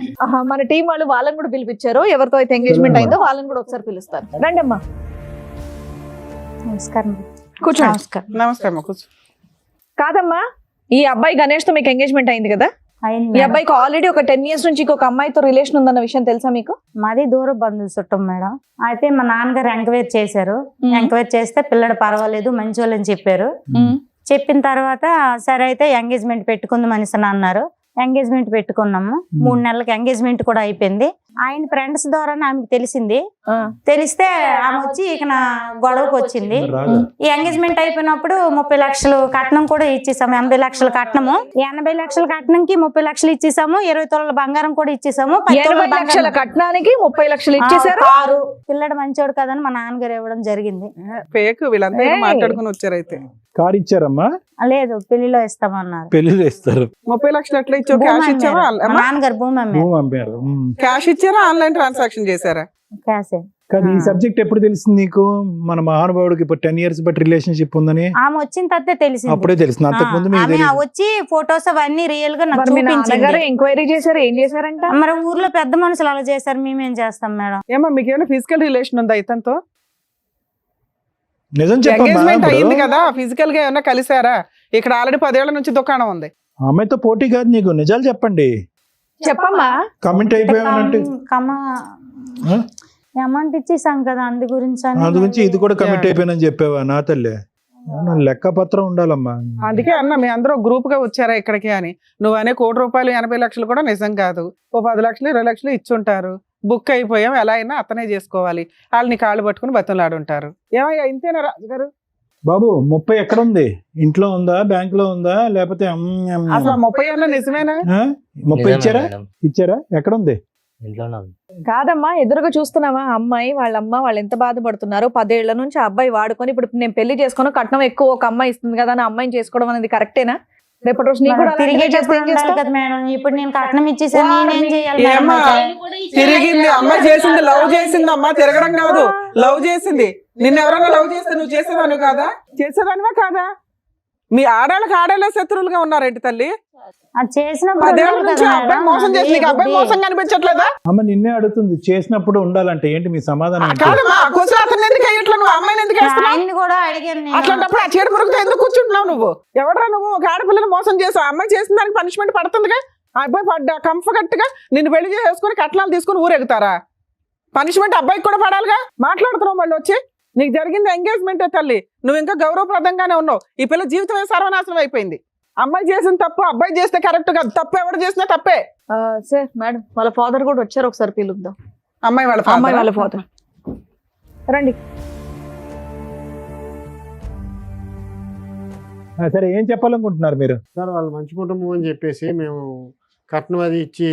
మన టీం వాళ్ళు వాళ్ళని కూడా పిలిపించారు. ఎవరితో అయితే ఎంగేజ్మెంట్ అయిందో వాళ్ళని కూడా ఒకసారి పిలుస్తారు. రండి అమ్మా, నమస్కారం. కూర్చోండి. నమస్కారం. నమస్తే అమ్మ, కూర్చో. కాదమ్మా, ఈ అబ్బాయి గణేష్ తో మీకు ఎంగేజ్మెంట్ అయింది కదా? అయింది ఈ మేడం. అబ్బాయికి ఆల్రెడీ ఒక 10 years నుంచి ఇంకొక అమ్మాయితో రిలేషన్ ఉందన్న విషయం తెలుసా మీకు? మాది దూర బంధువులు చుట్టం మేడం. అయితే మా నాన్నగారు ఎంక్వైరీ చేశారు. ఎంక్వైరీ చేస్తే పిల్లడు పర్వాలేదు, మంచి వాళ్ళని చెప్పారు. చెప్పిన తర్వాత సరే అయితే ఎంగేజ్మెంట్ పెట్టుకుందాం అనేసి అన్నారు. ఎంగేజ్మెంట్ పెట్టుకున్నాము. 3 నెలలకి ఎంగేజ్మెంట్ కూడా అయిపోయింది. ఆయన ఫ్రెండ్స్ ద్వారా ఆమెకు తెలిసింది. తెలిస్తే ఆమె వచ్చి ఇక నా గొడవకు వచ్చింది. ఈ ఎంగేజ్మెంట్ అయిపోయినప్పుడు 30 లక్షలు కట్నం కూడా ఇచ్చేసాము. 80 లక్షల కట్నము, 80 లక్షల కట్నంకి 30 లక్షలు ఇచ్చేసాము. 20 తులాల బంగారం కూడా ఇచ్చేసాము. 20 లక్షల కట్నానికి 30 లక్షలు ఇచ్చేసారు. కారు, పిల్లడు మంచోడు కదని మా నాన్నగారు ఇవ్వడం జరిగింది. ఫేక్, వీళ్ళంతా మాట్లాడుకుని వచ్చారు. అయితే కారు ఇచ్చారమ్మా? లేదు, పెళ్లిలో ఇస్తామన్నారు. పెళ్లిలో ఇస్తారు. 30 లక్షలు ఎట్లా ఇచ్చావు? క్యాష్ ఇచ్చావా? మా నాన్నగారు భూమి అమ్మారు. భూమి పంపారు. క్యాష్ ఇచ్చారా, ఆన్లైన్ ట్రాన్సాక్షన్ చేశారా? క్యాషే. కానీ ఈ సబ్జెక్ట్ ఎప్పుడు తెలిసింది నీకు? మన మహానుభావుడికి ఇప్పుడు 10 years బట్టి రిలేషన్షిప్ ఉందని ఆమె వచ్చిన తర్వాత తెలిసింది. అప్పుడే తెలిసింది. అంతకుముందు మీకు ఆమె తెలియదు. వచ్చి ఫొటోస్ అవన్నీ రియల్ గా నాకు మరి మీ నాన్నగారు చూపించింది. ఎంక్వైరీ చేశారు, ఏం చేశారంట? మరి ఊర్లో పెద్ద మనుషులు అలా చేశారు, మేమేం చేస్తాం మేడం? ఏమో మీకు ఏమైనా ఫిజికల్ రిలేషన్ ఉందా ఇతనితో? నిజం చెప్పమ్మా. ఎంగేజ్మెంట్ అయ్యింది ఇప్పుడు కదా, ఫిజికల్ గా ఏమైనా కలిసారా? ఇక్కడ ఆల్రెడీ 10 ఏళ్ల నుంచి దుకాణం ఉంది. అమ్మాయితో పోటీ కాదు నీకు, నిజాలు చెప్పండి. చెప్పమ్మా. కమెంట్ అయిపోయామంటే అమౌంట్ ఇచ్చేసాం కదా, అందు గురించి అందు గురించి ఇది కూడా కమిట్ అయిపోయానని చెప్పావా? నా తల్లి, లెక్క పత్రం ఉండాలమ్మా. అందుకే అన్న, మీ అందరూ గ్రూప్ గా వచ్చారా ఇక్కడికి అని. నువ్వు అనే 1 కోటి రూపాయలు 80 లక్షలు కూడా నిజం కాదు. ఓ 10 లక్షలు 20 లక్షలు ఇచ్చుంటారు. బుక్ అయిపోయాం, ఎలా అయినా అతనే చేసుకోవాలి. వాళ్ళని కాళ్ళు పట్టుకుని బతులాడుంటారు. ఏమయ్యా ఇంతేనా రాజుగారు? బాబు 30 ఎక్కడ ఉంది? ఇంట్లో ఉందా, బ్యాంక్ లో ఉందా, లేకపోతే అసలు 30 ఏళ్ళ నిజమేనా? 30 ఇచ్చారా? ఇచ్చారా? ఎక్కడ ఉంది? ఇంట్లోనే ఉంది. కాదమ్మా, ఎదురుగా చూస్తున్నావా అమ్మాయి వాళ్ళ అమ్మ వాళ్ళు ఎంత బాధపడుతున్నారు? 10 ఏళ్ల నుంచి ఆ అబ్బాయి వాడుకొని ఇప్పుడు నేను పెళ్లి చేసుకుని కట్నం ఎక్కువ ఒక అమ్మాయి ఇస్తుంది కదా అని అమ్మాయిని చేసుకోవడం అనేది కరెక్టేనా? రేపటి రోజు నీకు కూడా అలాంటిదే చేస్తే ఏం చేస్తావు? కదా మేడం. ఇప్పుడు నేను కట్నం ఇచ్చేసాను, నేనేం చేయాలి మేడం? ఏమ్మా, తిరిగింది అమ్మాయి చేసింది, లవ్ చేసింది. అమ్మ తిరగడం కాదు, లవ్ చేసింది. నిన్ను ఎవరైనా లవ్ చేస్తే నువ్వు చేసేదాను కాదా? చేసేదానివా కాదా? మీ ఆడాళ్ళకి శత్రువులుగా ఉన్నారేంటి తల్లి? అది చేసినప్పుడు 10 ఏళ్ల ఉండాలి నుంచి కదా అబ్బాయి మేడం. మోసం చేసి నీకు అబ్బాయి మోసం కనిపించట్లేదా? అమ్మ నిన్నే అడుగుతుంది, చేసినప్పుడు ఉండాలంటే ఏంటి మీ సమాధానం? ఏంటి? కాదమ్మా, కూర్చో అతను ఎందుకు అయ్యట్లా, నువ్వు అమ్మాయిని ఎందుకు వేస్తున్నావు? ఆయన్ని కూడా అడిగాను నేను. అట్లాంటప్పుడు ఆ చీడ పురుగుతో ఎందుకు కూర్చుంటున్నావు నువ్వు? ఎవడరా నువ్వు? ఒక ఆడపిల్లని మోసం చేసావు, అమ్మాయి చేసిన దానికి పనిష్మెంట్ పడుతుందిగా. ఆ అబ్బాయి పడ్డా కంఫర్ట్ గా నిన్ను పెళ్లి చేసుకుని కట్నాలు తీసుకుని ఊరెగుతారా? పనిష్మెంట్ అబ్బాయికి కూడా పడాలిగా. మాట్లాడుతున్నావు మళ్ళీ వచ్చి నీకు జరిగింది ఎంగేజ్మెంటే తల్లి, నువ్వు ఇంకా గౌరవప్రదంగానే ఉన్నావు. ఈ పిల్ల జీవితమే సర్వనాశనం అయిపోయింది. అమ్మాయి చేసిన తప్పు అబ్బాయి చేస్తే కరెక్ట్ కాదు, తప్పు ఎవరు చేసినా తప్పే. సార్ మేడం వాళ్ళ ఫాదర్ కూడా వచ్చారు, ఒకసారి పిలుద్దాం. అమ్మాయి వాళ్ళ అమ్మాయి వాళ్ళ ఫాదర్ రండి. సరే ఏం చెప్పాలనుకుంటున్నారు మీరు? సార్ వాళ్ళు మంచి కుటుంబం అని చెప్పేసి మేము కట్నం అది ఇచ్చి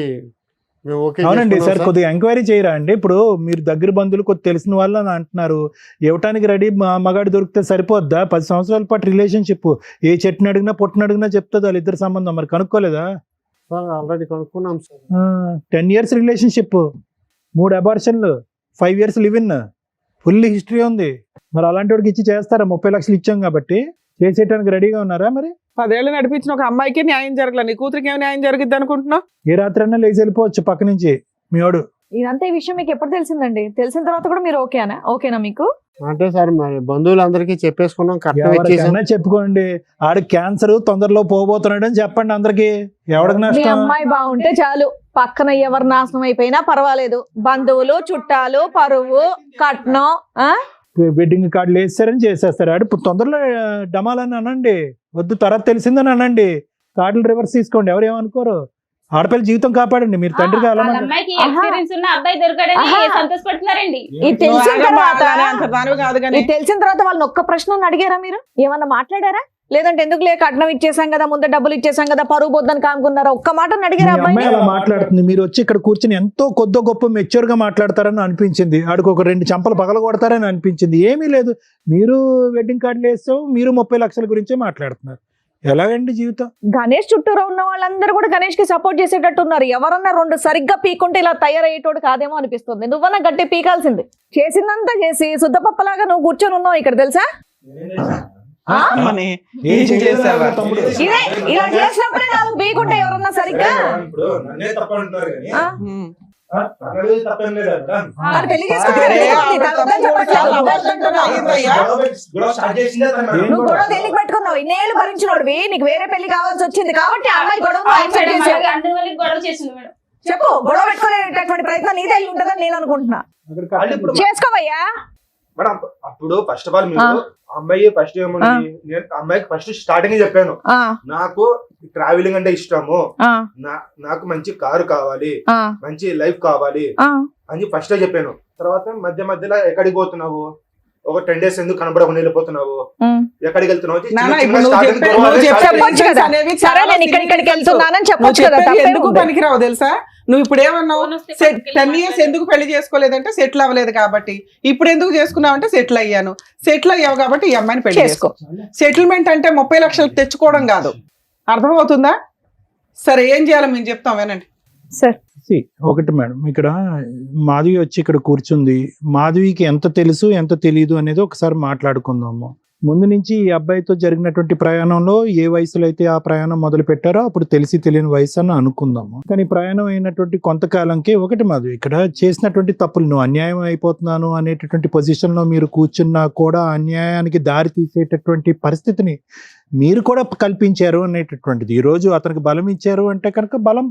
మేము ఓకే అవునండి చేసుకున్నాం సార్, సార్. కొద్దిగా ఎంక్వైరీ చేయరా అండి. ఇప్పుడు మీరు దగ్గర బంధువులు కొద్ది తెలిసిన వాళ్ళు అని అంటున్నారు, ఇవ్వటానికి రెడీ మగాడు దొరికితే సరిపోద్దా? 10 సంవత్సరాల పాటు రిలేషన్షిప్, ఏ చెట్టుని అడిగినా పొట్టుని అడిగినా చెప్తుంది వాళ్ళిద్దరు సంబంధం. మరి కనుక్కోలేదా? సార్ ఆల్రెడీ కనుక్కున్నాం సార్. 10 years రిలేషన్షిప్, 3 అబార్షన్లు, 5 years live in, full history ఉంది. మరి అలాంటి వాడికి ఇచ్చి చేస్తారా? 30 లక్షలు ఇచ్చాం కాబట్టి చేసేయడానికి రెడీగా ఉన్నారా? మరి 10 ఏళ్ళు నడిపించిన ఒక అమ్మాయికి న్యాయం జరగలేదు, నీ కూతురికి ఏమి న్యాయం జరిగిద్ది అనుకుంటున్నావు? ఏ రాత్రి అన్నా లేచి వెళ్ళిపోవచ్చు పక్క నుంచి మీ వాడు. ఇదంతా ఈ విషయం మీకు ఎప్పుడు తెలిసిందండి? తెలిసిన తర్వాత కూడా మీరు ఓకేనా మీకు? అంటే సార్ మరి బంధువులందరికీ చెప్పేసుకున్నాం, కట్నం ఇచ్చేసాం. ఎవరికైనా చెప్పుకోండి, ఆడికి క్యాన్సర్ తొందరలో పోబోతున్నాడు అని చెప్పండి అందరికి. ఎవరికి మీ నష్టం? అమ్మాయి బాగుంటే చాలు, పక్కన ఎవరు నాశనం అయిపోయినా పర్వాలేదు. బంధువులు, చుట్టాలు, పరువు, కట్నం, వెడ్డింగ్ కార్డులు వేస్తారని చేసేస్తారు. ఆడు తొందరలో డమాలని అనండి, వద్దు తర్వాత తెలిసిందని అనండి, కార్డులు రివర్స్ తీసుకోండి, ఎవరు ఏమనుకోరు. ఆడపిల్ల జీవితం కాపాడండి, మీరు తండ్రిగా అలా వాళ్ళ అమ్మాయికి ఎక్స్పీరియన్స్ ఉన్న అబ్బాయి దొరకడని ఆహా. సంతోషపడుతున్నారండి. ఇది తెలిసిన తర్వాత అంత దానివి కాదు కానీ ఇది తెలిసిన తర్వాత వాళ్ళని ఒక్క ప్రశ్న అడిగారా మీరు? ఏమన్నా మాట్లాడారా? లేదంటే ఎందుకు లేక కట్నం ఇచ్చేసాం కదా, ముందు డబ్బులు ఇచ్చేసాం కదా, పరువు పోద్దని కానుకున్నారా? ఒక్క మాట అడిగారా మీ అమ్మాయి అబ్బాయి? అలా మాట్లాడుతుంది, మీరు వచ్చి ఇక్కడ కూర్చొని ఎంతో కొద్ది గొప్ప మెచ్యూర్ గా మాట్లాడతారని అనిపించింది. ఆడికి ఒక 2 చంపలు పగల కొడతారని అనిపించింది. ఏమీ లేదు, మీరు వెడ్డింగ్ కార్డులు వేస్తాం, మీరు 30 లక్షల గురించే మాట్లాడుతున్నారు. ఎలాగండి జీవితం? గణేష్ చుట్టూరా ఉన్న వాళ్ళందరూ కూడా గణేష్ కి సపోర్ట్ చేసేటట్టు ఉన్నారు. ఎవరన్నా 2 సరిగ్గా పీకుంటే ఇలా తయారయ్యేటోడు కాదేమో అనిపిస్తుంది. నువ్వన్నా గట్టి పీకాల్సింది. చేసిందంతా చేసి శుద్ధపప్పలాగా నువ్వు కూర్చొని ఉన్నావు ఇక్కడ, తెలుసా? అమ్మని ఏం చేసావా తమ్ముడు? ఇదే ఇలా చేసినప్పుడే నాలుగు పీకుంటే ఎవరన్నా సరిగ్గా మరి పెళ్లి చేసుకోవాలి. నువ్వు గొడవ తెలియక పెట్టుకున్నావు, ఇన్నేళ్ళు భరించినోడివి, నీకు వేరే పెళ్లి కావాల్సి వచ్చింది కాబట్టి ఆ అమ్మాయి గొడవ యాక్సెప్ట్ చేసావు. అందువల్ల గొడవ చేసింది మేడం. చెప్పు, గొడవ పెట్టుకునేటటువంటి ప్రయత్నం నీదే అయి ఉంటుందని నేను అనుకుంటున్నా. చేసుకోవయ్యా. మేడం అప్పుడు ఫస్ట్ ఆఫ్ ఆల్ మీరు అమ్మాయి ఫస్ట్ ఏమన్నది, నేను అమ్మాయికి ఫస్ట్ స్టార్టింగ్ చెప్పాను, నాకు ట్రావెలింగ్ అంటే ఇష్టము, నాకు మంచి కారు కావాలి, మంచి లైఫ్ కావాలి అని ఫస్ట్ చెప్పాను. తర్వాత మధ్య మధ్యలో ఎక్కడికి పోతున్నావు, ఒక 10 days ఎందుకు కనబడకుండా వెళ్ళిపోతున్నావు, ఎక్కడికి వెళ్తున్నావు, చెప్పొచ్చు కదా, సరే నేను ఇక్కడికి వెళ్తున్నానని చెప్పొచ్చు కదా. ఎందుకు పనికిరావు తెలుసా? నువ్వు ఇప్పుడు ఏమన్నావు, 10 years ఎందుకు పెళ్లి చేసుకోలేదంటే సెటిల్ అవ్వలేదు కాబట్టి. ఇప్పుడు ఎందుకు చేసుకున్నావు అంటే సెటిల్ అయ్యాను. సెటిల్ అయ్యావు కాబట్టి ఈ అమ్మాయిని పెళ్లి చేసుకో. సెటిల్మెంట్ అంటే 30 లక్షలు తెచ్చుకోవడం కాదు, అర్థమవుతుందా? సరే ఏం చేయాలో మేము చెప్తాం, వినండి సార్. ఒకటి మేడం, ఇక్కడ మాధవి వచ్చి ఇక్కడ కూర్చుంది. మాధవికి ఎంత తెలుసు ఎంత తెలియదు అనేది ఒకసారి మాట్లాడుకుందాము. ముందు నుంచి ఈ అబ్బాయితో జరిగినటువంటి ప్రయాణంలో ఏ వయసులో అయితే ఆ ప్రయాణం మొదలు పెట్టారో అప్పుడు తెలిసి తెలియని వయసు అని అనుకుందాము. కానీ ప్రయాణం అయినటువంటి కొంతకాలంకే ఒకటి మాధవి ఇక్కడ చేసినటువంటి తప్పులు, నువ్వు అన్యాయం అయిపోతున్నాను అనేటటువంటి పొజిషన్ లో మీరు కూర్చున్నా కూడా అన్యాయానికి దారి తీసేటటువంటి పరిస్థితిని మీరు కూడా కల్పించారు అనేటటువంటిది. ఈరోజు అతనికి బలం ఇచ్చారు అంటే కనుక బలం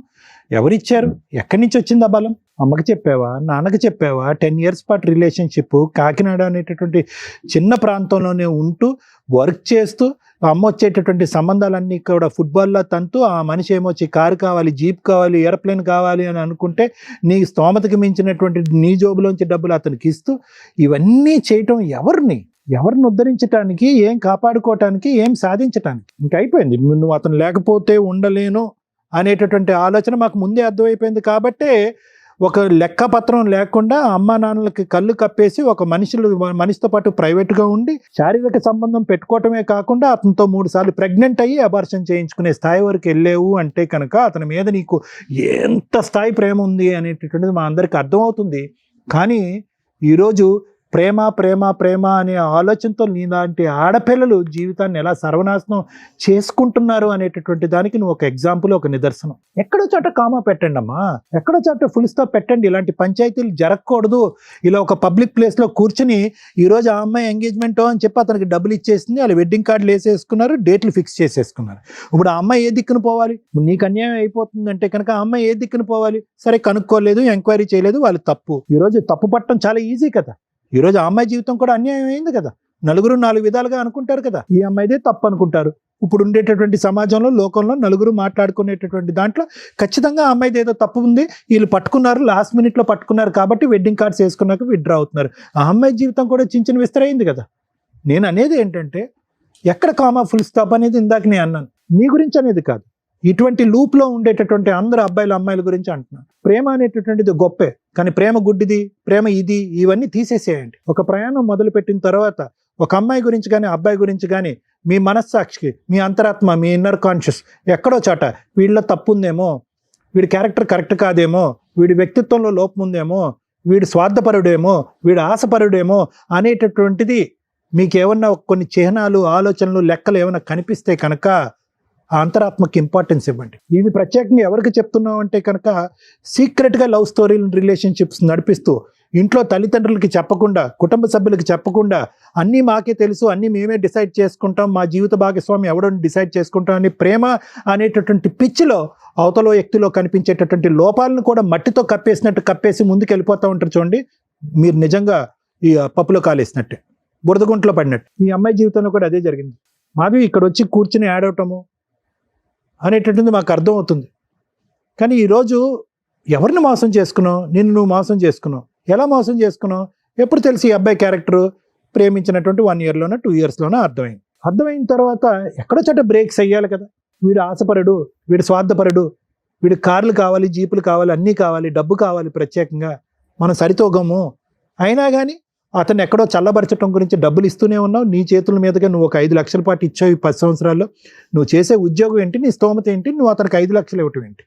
ఎవరిచ్చారు, ఎక్కడి నుంచి వచ్చింది ఆ బలం? అమ్మకి చెప్పావా, నాన్నకి చెప్పావా? 10 years పాటు రిలేషన్షిప్, కాకినాడ అనేటటువంటి చిన్న ప్రాంతంలోనే ఉంటూ వర్క్ చేస్తూ అమ్మ వచ్చేటటువంటి సంబంధాలన్నీ కూడా ఫుట్బాల్లో తంతూ ఆ మనిషి ఏమొచ్చి కారు కావాలి, జీప్ కావాలి, ఏరోప్లేన్ కావాలి అని అనుకుంటే నీ స్తోమతకి మించినటువంటి నీ జోబులోంచి డబ్బులు అతనికి ఇస్తూ ఇవన్నీ చేయటం ఎవరిని ఉద్ధరించడానికి, ఏం కాపాడుకోవటానికి, ఏం సాధించటానికి? ఇంక అయిపోయింది. నువ్వు అతను లేకపోతే ఉండలేను అనేటటువంటి ఆలోచన మాకు ముందే అర్థమైపోయింది. కాబట్టే ఒక లెక్కపత్రం లేకుండా అమ్మా నాన్నలకి కళ్ళు కప్పేసి ఒక మనిషితో పాటు ప్రైవేట్గా ఉండి శారీరక సంబంధం పెట్టుకోవటమే కాకుండా అతనితో 3 సార్లు ప్రెగ్నెంట్ అయ్యి అబార్షన్ చేయించుకునే స్థాయి వరకు వెళ్ళేవు అంటే కనుక అతని మీద నీకు ఎంత స్థాయి ప్రేమ ఉంది అనేటటువంటిది మా అందరికి అర్థమవుతుంది. కానీ ఈరోజు ప్రేమ ప్రేమ ప్రేమ అనే ఆలోచనతో నీలాంటి ఆడపిల్లలు జీవితాన్ని ఎలా సర్వనాశనం చేసుకుంటున్నారు అనేటటువంటి దానికి నువ్వు ఒక ఎగ్జాంపుల్, ఒక నిదర్శనం. ఎక్కడో చోట కామా పెట్టండి అమ్మా, ఎక్కడో చోట ఫుల్ స్టాప్ పెట్టండి. ఇలాంటి పంచాయతీలు జరగకూడదు. ఇలా ఒక పబ్లిక్ ప్లేస్లో కూర్చుని ఈరోజు ఆ అమ్మాయి ఎంగేజ్మెంట్ అని చెప్పి అతనికి డబ్బులు ఇచ్చేసింది, వాళ్ళు వెడ్డింగ్ కార్డులు వేసేసుకున్నారు, డేట్లు ఫిక్స్ చేసేసుకున్నారు. ఇప్పుడు ఆ అమ్మాయి ఏ దిక్కును పోవాలి? నీకు అన్యాయం అయిపోతుందంటే కనుక ఆ అమ్మాయి ఏ దిక్కును పోవాలి? సరే కనుక్కోలేదు, ఎంక్వైరీ చేయలేదు, వాళ్ళు తప్పు. ఈరోజు తప్పు పట్టడం చాలా ఈజీ కదా. ఈరోజు ఆ అమ్మాయి జీవితం కూడా అన్యాయం అయింది కదా. నలుగురు 4 విధాలుగా అనుకుంటారు కదా, ఈ అమ్మాయిదే తప్పు అనుకుంటారు. ఇప్పుడు ఉండేటటువంటి సమాజంలో, లోకంలో నలుగురు మాట్లాడుకునేటటువంటి దాంట్లో ఖచ్చితంగా ఆ అమ్మాయిది ఏదో తప్పు ఉంది, వీళ్ళు పట్టుకున్నారు, లాస్ట్ మినిట్లో పట్టుకున్నారు కాబట్టి వెడ్డింగ్ కార్డ్స్ వేసుకున్నాక విత్డ్రా అవుతున్నారు. ఆ అమ్మాయి జీవితం కూడా చిన్న విస్తరైంది కదా. నేను అనేది ఏంటంటే ఎక్కడ కామా ఫుల్ స్టాప్ అనేది ఇందాక నేను అన్నాను, నీ గురించి అనేది కాదు, ఇటువంటి లూప్లో ఉండేటటువంటి అందరు అబ్బాయిలు అమ్మాయిల గురించి అంటున్నాను. ప్రేమ అనేటటువంటిది గొప్పే, కానీ ప్రేమ గుడ్డిది, ప్రేమ ఇది, ఇవన్నీ తీసేసేయండి. ఒక ప్రయాణం మొదలు పెట్టిన తర్వాత ఒక అమ్మాయి గురించి కానీ అబ్బాయి గురించి కానీ మీ మనస్సాక్షికి, మీ అంతరాత్మ, మీ ఇన్నర్ కాన్షియస్ ఎక్కడో చాట వీళ్ళలో తప్పు ఉందేమో, వీడి క్యారెక్టర్ కరెక్ట్ కాదేమో, వీడి వ్యక్తిత్వంలో లోపం ఉందేమో, వీడు స్వార్థపరుడేమో, వీడు ఆశపరుడేమో అనేటటువంటిది మీకు ఏమన్నా కొన్ని చిహ్నాలు, ఆలోచనలు, లెక్కలు ఏమైనా కనిపిస్తే కనుక ఆ అంతరాత్మకి ఇంపార్టెన్స్ ఇవ్వండి. ఇది ప్రత్యేకంగా ఎవరికి చెప్తున్నాం అంటే కనుక సీక్రెట్గా లవ్ స్టోరీలు, రిలేషన్షిప్స్ నడిపిస్తూ ఇంట్లో తల్లిదండ్రులకి చెప్పకుండా, కుటుంబ సభ్యులకి చెప్పకుండా, అన్నీ మాకే తెలుసు, అన్నీ మేమే డిసైడ్ చేసుకుంటాం, మా జీవిత భాగస్వామి ఎవడో డిసైడ్ చేసుకుంటాం అని ప్రేమ అనేటటువంటి పిచ్చిలో అవతల వ్యక్తిలో కనిపించేటటువంటి లోపాలను కూడా మట్టితో కప్పేసినట్టు కప్పేసి ముందుకు వెళ్ళిపోతూ ఉంటారు. చూడండి, మీరు నిజంగా ఈ పప్పులో కాలేసినట్టే, బురదగుంట్లో పడినట్టు. ఈ అమ్మాయి జీవితంలో కూడా అదే జరిగింది. మాధవి ఇక్కడ వచ్చి కూర్చుని ఆడవటము అనేటటువంటిది మాకు అర్థం అవుతుంది. కానీ ఈరోజు ఎవరిని మోసం చేసుకున్నావు? నిన్ను నువ్వు మోసం చేసుకున్నావు. ఎలా మోసం చేసుకున్నావు? ఎప్పుడు తెలిసి ఈ అబ్బాయి క్యారెక్టరు ప్రేమించినటువంటి 1 yearలోనో 2 yearsలోనో అర్థమైంది. అర్థమైన తర్వాత ఎక్కడో చోట బ్రేక్స్ అయ్యాలి కదా. వీడు ఆశపరుడు, వీడు స్వార్థపరుడు, వీడు కార్లు కావాలి, జీపులు కావాలి, అన్నీ కావాలి, డబ్బు కావాలి, ప్రత్యేకంగా మనం సరితూగము. అయినా కానీ అతను ఎక్కడో చల్లబరచడం గురించి డబ్బులు ఇస్తూనే ఉన్నావు. నీ చేతుల మీదుగా నువ్వు ఒక 5 లక్షల పాటు ఇచ్చావు ఈ 10 సంవత్సరాల్లో. నువ్వు చేసే ఉద్యోగం ఏంటి, నీ స్తోమత ఏంటి, నువ్వు అతనికి 5 లక్షలు ఇవ్వటం ఏంటి?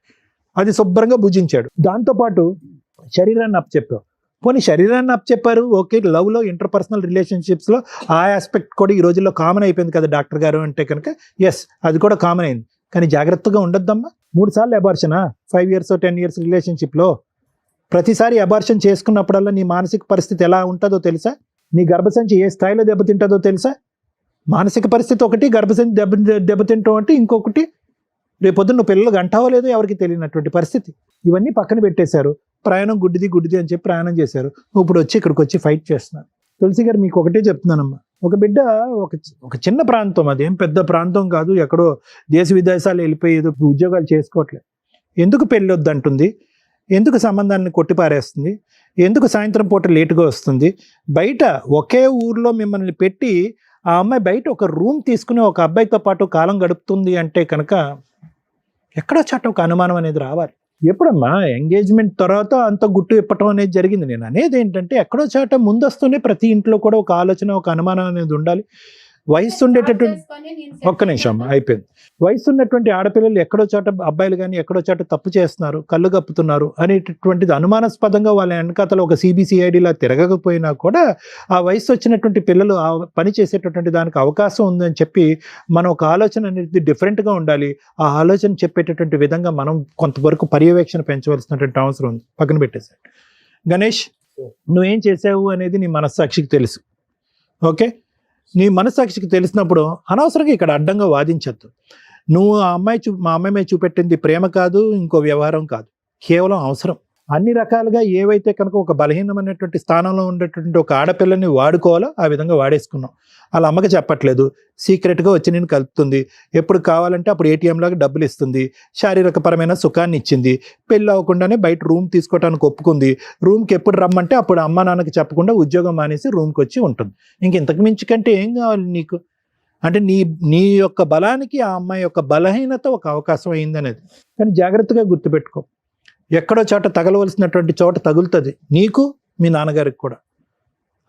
అది శుభ్రంగా భుజించాడు. దాంతోపాటు శరీరాన్ని అప్పచెప్పావు. పోనీ శరీరాన్ని అప్పచెప్పారు, ఓకే, లవ్లో, ఇంటర్పర్సనల్ రిలేషన్షిప్స్లో ఆ ఆస్పెక్ట్ కూడా ఈ రోజుల్లో కామన్ అయిపోయింది కదా డాక్టర్ గారు అంటే కనుక. ఎస్, అది కూడా కామన్ అయింది. కానీ జాగ్రత్తగా ఉండొద్దమ్మా. 3 సార్లు అబార్షనా 5 years 10 years రిలేషన్షిప్లో? ప్రతిసారి అబార్షన్ చేసుకున్నప్పుడల్లా నీ మానసిక పరిస్థితి ఎలా ఉంటుందో తెలుసా? నీ గర్భసంచి ఏ స్థాయిలో దెబ్బతింటుందో తెలుసా? మానసిక పరిస్థితి ఒకటి, గర్భసంచి దెబ్బతింటాం అంటే ఇంకొకటి. రేపొద్దున నువ్వు పిల్లలు గంటావో లేదో ఎవరికి తెలియనటువంటి పరిస్థితి. ఇవన్నీ పక్కన పెట్టేశారు. ప్రయాణం గుడ్డిది అని చెప్పి ప్రయాణం చేశారు. ఇప్పుడు వచ్చి ఇక్కడికి వచ్చి ఫైట్ చేస్తున్నారు. తులసి గారు, మీకు ఒకటే చెప్తున్నానమ్మా, ఒక బిడ్డ ఒక చిన్న ప్రాంతం, అదేం పెద్ద ప్రాంతం కాదు, ఎక్కడో దేశ విదేశాలు వెళ్ళిపోయి ఏదో ఉద్యోగాలు చేసుకోవట్లేదు. ఎందుకు పెళ్ళి వద్దంటుంది? ఎందుకు సంబంధాన్ని కొట్టిపారేస్తుంది? ఎందుకు సాయంత్రం పూట లేటుగా వస్తుంది? బయట ఒకే ఊర్లో మిమ్మల్ని పెట్టి ఆ అమ్మాయి బయట ఒక రూమ్ తీసుకుని ఒక అబ్బాయితో పాటు కాలం గడుపుతుంది అంటే కనుక ఎక్కడో చోట ఒక అనుమానం అనేది రావాలి. ఎప్పుడమ్మా ఎంగేజ్మెంట్ తర్వాత అంత గుట్టు ఇప్పటం అనేది జరిగింది. నేను అనేది ఏంటంటే ఎక్కడో చోట ముందొస్తూనే ప్రతి ఇంట్లో కూడా ఒక ఆలోచన, ఒక అనుమానం అనేది ఉండాలి. వయసు ఉండేటటువంటి, ఒక్క నిమిషం అమ్మా, అయిపోయింది. వయసు ఉన్నటువంటి ఆడపిల్లలు ఎక్కడో చోట, అబ్బాయిలు కానీ ఎక్కడో చోట తప్పు చేస్తున్నారు, కళ్ళు కప్పుతున్నారు అనేటటువంటిది అనుమానాస్పదంగా వాళ్ళ వెనకాతలో ఒక CBCIDలా తిరగకపోయినా కూడా ఆ వయసు వచ్చినటువంటి పిల్లలు ఆ పని చేసేటటువంటి దానికి అవకాశం ఉందని చెప్పి మనం ఒక ఆలోచన అనేది డిఫరెంట్గా ఉండాలి. ఆ ఆలోచన చెప్పేటటువంటి విధంగా మనం కొంతవరకు పర్యవేక్షణ పెంచవలసినటువంటి అవసరం ఉంది. పక్కన పెట్టేశాడు. గణేష్, నువ్వేం చేసావు అనేది నీ మనస్సాక్షికి తెలుసు. ఓకే, నీ మనస్సాక్షికి తెలిసినప్పుడు అనవసరంగా ఇక్కడ అడ్డంగా వాదించద్దు. నువ్వు మా అమ్మాయి మీద చూపెట్టింది ప్రేమ కాదు, ఇంకో వ్యవహారం కాదు, కేవలం అవసరం. అన్ని రకాలుగా ఏవైతే కనుక ఒక బలహీనమైనటువంటి స్థానంలో ఉండేటువంటి ఒక ఆడపిల్లని వాడుకోవాలో ఆ విధంగా వాడేసుకున్నాం. వాళ్ళ అమ్మకి చెప్పట్లేదు, సీక్రెట్గా వచ్చి నేను కలుపుతుంది, ఎప్పుడు కావాలంటే అప్పుడు ATM లాగా డబ్బులు ఇస్తుంది, శారీరకపరమైన సుఖాన్ని ఇచ్చింది, పెళ్ళి అవ్వకుండానే బయట రూమ్ తీసుకోవడానికి ఒప్పుకుంది, రూమ్కి ఎప్పుడు రమ్మంటే అప్పుడు అమ్మ నాన్నకి చెప్పకుండా ఉద్యోగం మానేసి రూమ్కి వచ్చి ఉంటుంది. ఇంతకు మించి కంటే ఏం కావాలి నీకు? అంటే నీ యొక్క బలానికి ఆ అమ్మాయి యొక్క బలహీనత ఒక అవకాశం అయిందనేది. కానీ జాగ్రత్తగా గుర్తుపెట్టుకో, ఎక్కడో చోట తగలవలసినటువంటి చోట తగులుతుంది, నీకు మీ నాన్నగారికి కూడా.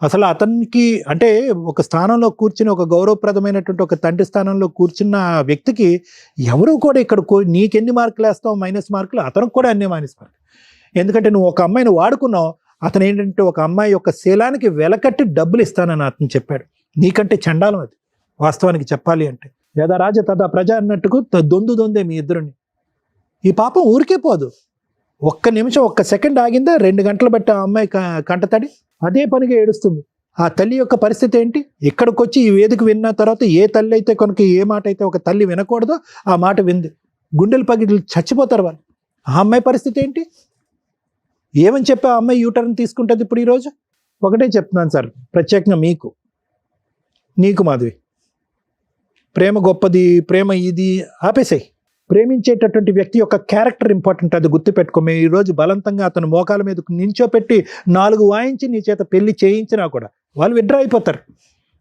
అసలు అతనికి అంటే ఒక స్థానంలో కూర్చుని, ఒక గౌరవప్రదమైనటువంటి ఒక తండ్రి స్థానంలో కూర్చున్న వ్యక్తికి ఎవరు కూడా ఇక్కడ నీకెన్ని మార్కులు వేస్తావు మైనస్ మార్కులు, అతనికి కూడా అన్ని మైనస్ మార్కులు. ఎందుకంటే నువ్వు ఒక అమ్మాయిని వాడుకున్నావు, అతను ఏంటంటే ఒక అమ్మాయి యొక్క శీలానికి వెలకట్టి డబ్బులు ఇస్తానని అతను చెప్పాడు. నీకంటే చండాలం అది వాస్తవానికి చెప్పాలి అంటే. యదా రాజ తదా ప్రజ అన్నట్టుకు దొందే మీ ఇద్దరుని. ఈ పాపం ఊరికే పోదు. ఒక్క నిమిషం, ఒక్క సెకండ్ ఆగిందా 2 గంటలు బట్టి ఆ అమ్మాయి కంటతడి అదే పనిగా ఏడుస్తుంది. ఆ తల్లి యొక్క పరిస్థితి ఏంటి? ఇక్కడికి వచ్చి ఈ వేదిక విన్న తర్వాత ఏ తల్లి అయితే కనుక ఏ మాట అయితే ఒక తల్లి వినకూడదో ఆ మాట వింది, గుండెలు పగిలి చచ్చిపోతారు వాళ్ళు. ఆ అమ్మాయి పరిస్థితి ఏంటి? ఏమని చెప్పి ఆ అమ్మాయి యూటర్న్ తీసుకుంటుంది ఇప్పుడు ఈరోజు? ఒకటే చెప్తున్నాను సార్, ప్రత్యేకంగా నీకు మాధవి, ప్రేమ గొప్పది, ప్రేమ ఇది ఆపేసాయి. ప్రేమించేటటువంటి వ్యక్తి యొక్క క్యారెక్టర్ ఇంపార్టెంట్, అది గుర్తుపెట్టుకో. మేము ఈరోజు బలవంతంగా అతను మోకాల మీద నించోపెట్టి 4 వాయించి నీ చేత పెళ్లి చేయించినా కూడా వాళ్ళు విడ్రా అయిపోతారు.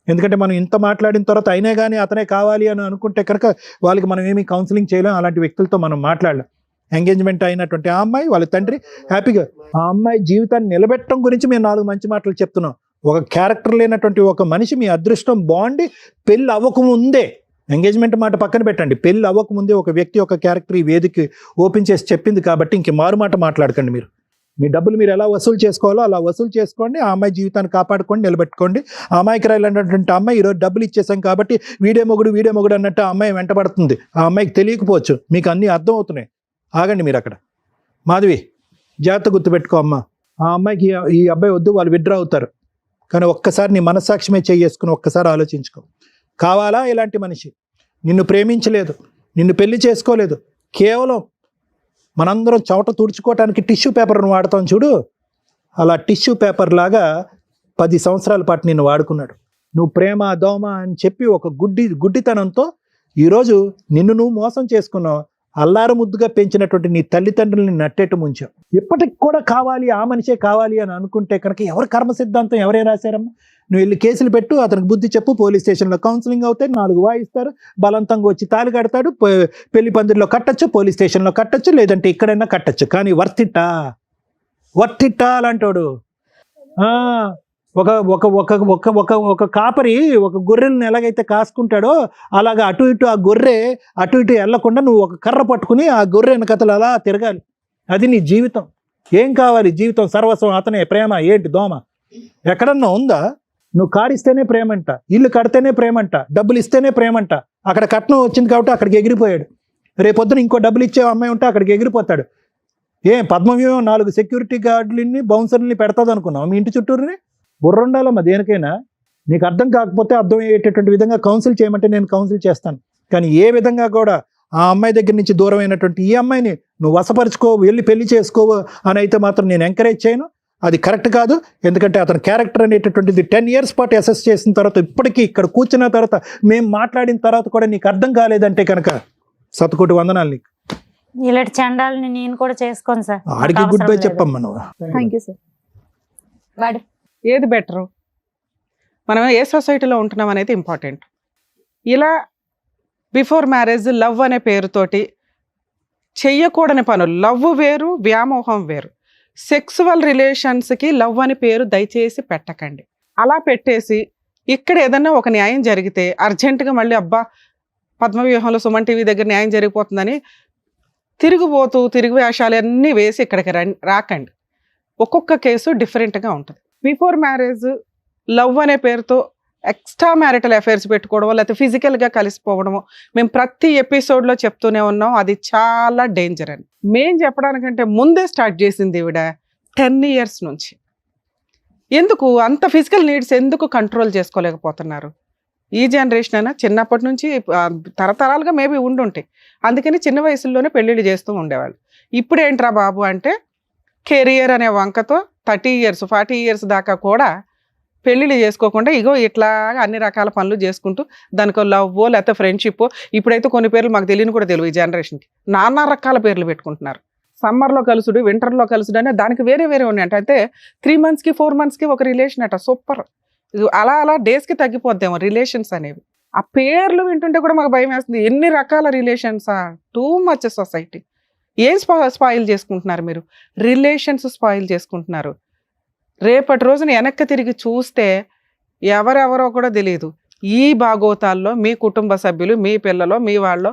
ఎందుకంటే మనం ఇంత మాట్లాడిన తర్వాత అయినా కానీ అతనే కావాలి అని అనుకుంటే కనుక వాళ్ళకి మనం ఏమీ కౌన్సిలింగ్ చేయలేం, అలాంటి వ్యక్తులతో మనం మాట్లాడలేం. ఎంగేజ్మెంట్ అయినటువంటి ఆ అమ్మాయి వాళ్ళ తండ్రి హ్యాపీగా, ఆ అమ్మాయి జీవితాన్ని నిలబెట్టడం గురించి మేము 4 మంచి మాటలు చెప్తున్నాం. ఒక క్యారెక్టర్ లేనటువంటి ఒక మనిషి మీ అదృష్టం బాగుండి పెళ్ళి అవ్వకముందే, ఎంగేజ్మెంట్ మాట పక్కన పెట్టండి, పెళ్ళి అవ్వకముందే ఒక వ్యక్తి యొక్క క్యారెక్టర్ ఈ వేదిక ఓపెన్ చేసి చెప్పింది కాబట్టి ఇంక మారు మాట మాట్లాడకండి. మీరు మీ డబ్బులు మీరు ఎలా వసూలు చేసుకోవాలో అలా వసూలు చేసుకోండి, ఆ అమ్మాయి జీవితాన్ని కాపాడుకోండి, నిలబెట్టుకోండి. ఆ అమ్మాయికి రాయాలన్నటువంటి అమ్మాయి ఈరోజు డబ్బులు ఇచ్చేసాం కాబట్టి వీడే మొగుడు అన్నట్టు ఆ అమ్మాయి వెంటబడుతుంది. ఆ అమ్మాయికి తెలియకపోవచ్చు, మీకు అన్నీ అర్థం అవుతున్నాయి. ఆగండి మీరు అక్కడ. మాధవి, జాగ్రత్త గుర్తుపెట్టుకో అమ్మ, ఆ అమ్మాయికి ఈ అబ్బాయి వద్దు, వాళ్ళు విడ్రా అవుతారు. కానీ ఒక్కసారి నీ మనస్సాక్షిమే చేసుకుని ఒక్కసారి ఆలోచించుకో. కావాలా ఇలాంటి మనిషి? నిన్ను ప్రేమించలేదు, నిన్ను పెళ్లి చేసుకోలేదు, కేవలం మనందరం చవట తుడుచుకోవటానికి టిష్యూ పేపర్ను వాడతాం చూడు, అలా టిష్యూ పేపర్ లాగా 10 సంవత్సరాల పాటు నిన్ను వాడుకున్నాడు. నువ్వు ప్రేమ దోమ అని చెప్పి ఒక గుడ్డితనంతో ఈరోజు నిన్ను నువ్వు మోసం చేసుకున్నావు. అల్లారు ముద్దుగా పెంచినటువంటి నీ తల్లిదండ్రులని నట్టేట్టు ముంచావు. ఇప్పటికి కూడా కావాలి, ఆ మనిషే కావాలి అని అనుకుంటే కనుక ఎవరు కర్మ సిద్ధాంతం ఎవరే రాశారమ్మా? నువ్వు వెళ్ళి కేసులు పెట్టు, అతనికి బుద్ధి చెప్పు, పోలీస్ స్టేషన్లో కౌన్సిలింగ్ అవుతాయి, 4 వాయిస్తారు, బలవంతంగా వచ్చి తాళి కడతాడు, పెళ్లి పందిరిలో కట్టచ్చు, పోలీస్ స్టేషన్లో కట్టచ్చు, లేదంటే ఇక్కడైనా కట్టచ్చు. కానీ వర్తిట్టా అలాంటోడు. ఒక ఒక ఒక ఒక ఒక ఒక కాపరి ఒక గొర్రెలను ఎలాగైతే కాసుకుంటాడో అలాగా అటు ఇటు ఆ గొర్రె అటు ఇటు వెళ్ళకుండా నువ్వు ఒక కర్ర పట్టుకుని ఆ గొర్రె వెనకతలు అలా తిరగాలి. అది నీ జీవితం. ఏం కావాలి? జీవితం సర్వస్వం అతనే. ప్రేమ ఏంటి? దోమ ఎక్కడన్నా ఉందా? నువ్వు కారిస్తేనే ప్రేమంట, ఇల్లు కడితేనే ప్రేమంట, డబ్బులు ఇస్తేనే ప్రేమంట. అక్కడ కట్నం వచ్చింది కాబట్టి అక్కడికి ఎగిరిపోయాడు. రేపొద్దున ఇంకో డబ్బులు ఇచ్చే అమ్మాయి ఉంటే అక్కడికి ఎగిరిపోతాడు. పద్మవ్యూహం 4 సెక్యూరిటీ గార్డులని బౌన్సర్ని పెడతాది అనుకున్నావు మీ ఇంటి చుట్టూరుని? బుర్రుండాలమ్మా దేనికైనా. నీకు అర్థం కాకపోతే అర్థం అయ్యేటటువంటి విధంగా కౌన్సిల్ చేయమంటే నేను కౌన్సిల్ చేస్తాను. కానీ ఏ విధంగా కూడా ఆ అమ్మాయి దగ్గర నుంచి దూరం అయినటువంటి ఈ అమ్మాయిని నువ్వు వశపరుచుకో, వెళ్ళి పెళ్లి చేసుకోవు అని అయితే మాత్రం నేను ఎంకరేజ్ చేయను. అది కరెక్ట్ కాదు. ఎందుకంటే అతని క్యారెక్టర్ అనేటటువంటిది 10 years పాటు అసెస్ చేసిన తర్వాత ఇప్పటికీ ఇక్కడ కూర్చున్న తర్వాత మేము మాట్లాడిన తర్వాత కూడా నీకు అర్థం కాలేదంటే కనుక శతకోటి వందనాలు నీకు. ఇలాంటి చండాలని నేను కూడా చేసుకోను సార్. ఆడికి గుడ్ బై చెప్పమ్మా నువ్వు. Thank you sir. ఏది బెటరు, మనం ఏ సొసైటీలో ఉంటున్నాం అనేది ఇంపార్టెంట్. ఇలా బిఫోర్ మ్యారేజ్ లవ్ అనే పేరుతోటి చెయ్యకూడని పనులు, లవ్ వేరు, వ్యామోహం వేరు. సెక్సువల్ రిలేషన్స్కి లవ్ అని పేరు దయచేసి పెట్టకండి. అలా పెట్టేసి ఇక్కడ ఏదన్నా ఒక న్యాయం జరిగితే అర్జెంటుగా మళ్ళీ అబ్బా పద్మవ్యూహంలో సుమన్ టీవీ దగ్గర న్యాయం జరిగిపోతుందని తిరిగి వేషాలు అన్నీ వేసి ఇక్కడికి రాకండి. ఒక్కొక్క కేసు డిఫరెంట్గా ఉంటుంది. బిఫోర్ మ్యారేజ్ లవ్ అనే పేరుతో ఎక్స్ట్రా మ్యారిటల్ అఫైర్స్ పెట్టుకోవడమో లేకపోతే ఫిజికల్గా కలిసిపోవడమో మేము ప్రతి ఎపిసోడ్లో చెప్తూనే ఉన్నాం. అది చాలా డేంజర్ అని మేం చెప్పడానికంటే ముందే స్టార్ట్ చేసింది ఈవిడ 10 years నుంచి. ఎందుకు అంత ఫిజికల్ నీడ్స్ ఎందుకు కంట్రోల్ చేసుకోలేకపోతున్నారు? ఈ జనరేషన్ అయినా చిన్నప్పటి నుంచి తరతరాలుగా మేబీ ఉండుంటాయి. అందుకని చిన్న వయసుల్లోనే పెళ్ళిళ్ళు చేస్తూ ఉండేవాళ్ళు. ఇప్పుడు ఏంట్రా బాబు అంటే కెరియర్ అనే వంకతో 30 years 40 years దాకా కూడా పెళ్ళిళ్ళు చేసుకోకుండా ఇగో ఇట్లా అన్ని రకాల పనులు చేసుకుంటూ దానికో లవ్వో లేకపోతే ఫ్రెండ్షిప్పో, ఇప్పుడైతే కొన్ని పేర్లు మాకు తెలియని కూడా తెలియదు. ఈ జనరేషన్కి నానా రకాల పేర్లు పెట్టుకుంటున్నారు. సమ్మర్లో కలుసుడు, వింటర్లో కలుసుడు అనే దానికి వేరే ఉన్నాయి అంట. అయితే 3 monthsకి 4 monthsకి ఒక రిలేషన్ అట. సూపర్. అలా డేస్కి తగ్గిపోద్దేమో రిలేషన్స్ అనేవి. ఆ పేర్లు వింటుంటే కూడా మాకు భయం వేస్తుంది. ఎన్ని రకాల రిలేషన్సా? Too much society. ఏం స్పాయిల్ చేసుకుంటున్నారు మీరు? రిలేషన్స్ స్పాయిల్ చేసుకుంటున్నారు. రేపటి రోజున వెనక్కి తిరిగి చూస్తే ఎవరెవరో కూడా తెలియదు. ఈ భాగోతాల్లో మీ కుటుంబ సభ్యులు, మీ పిల్లలు, మీ వాళ్ళు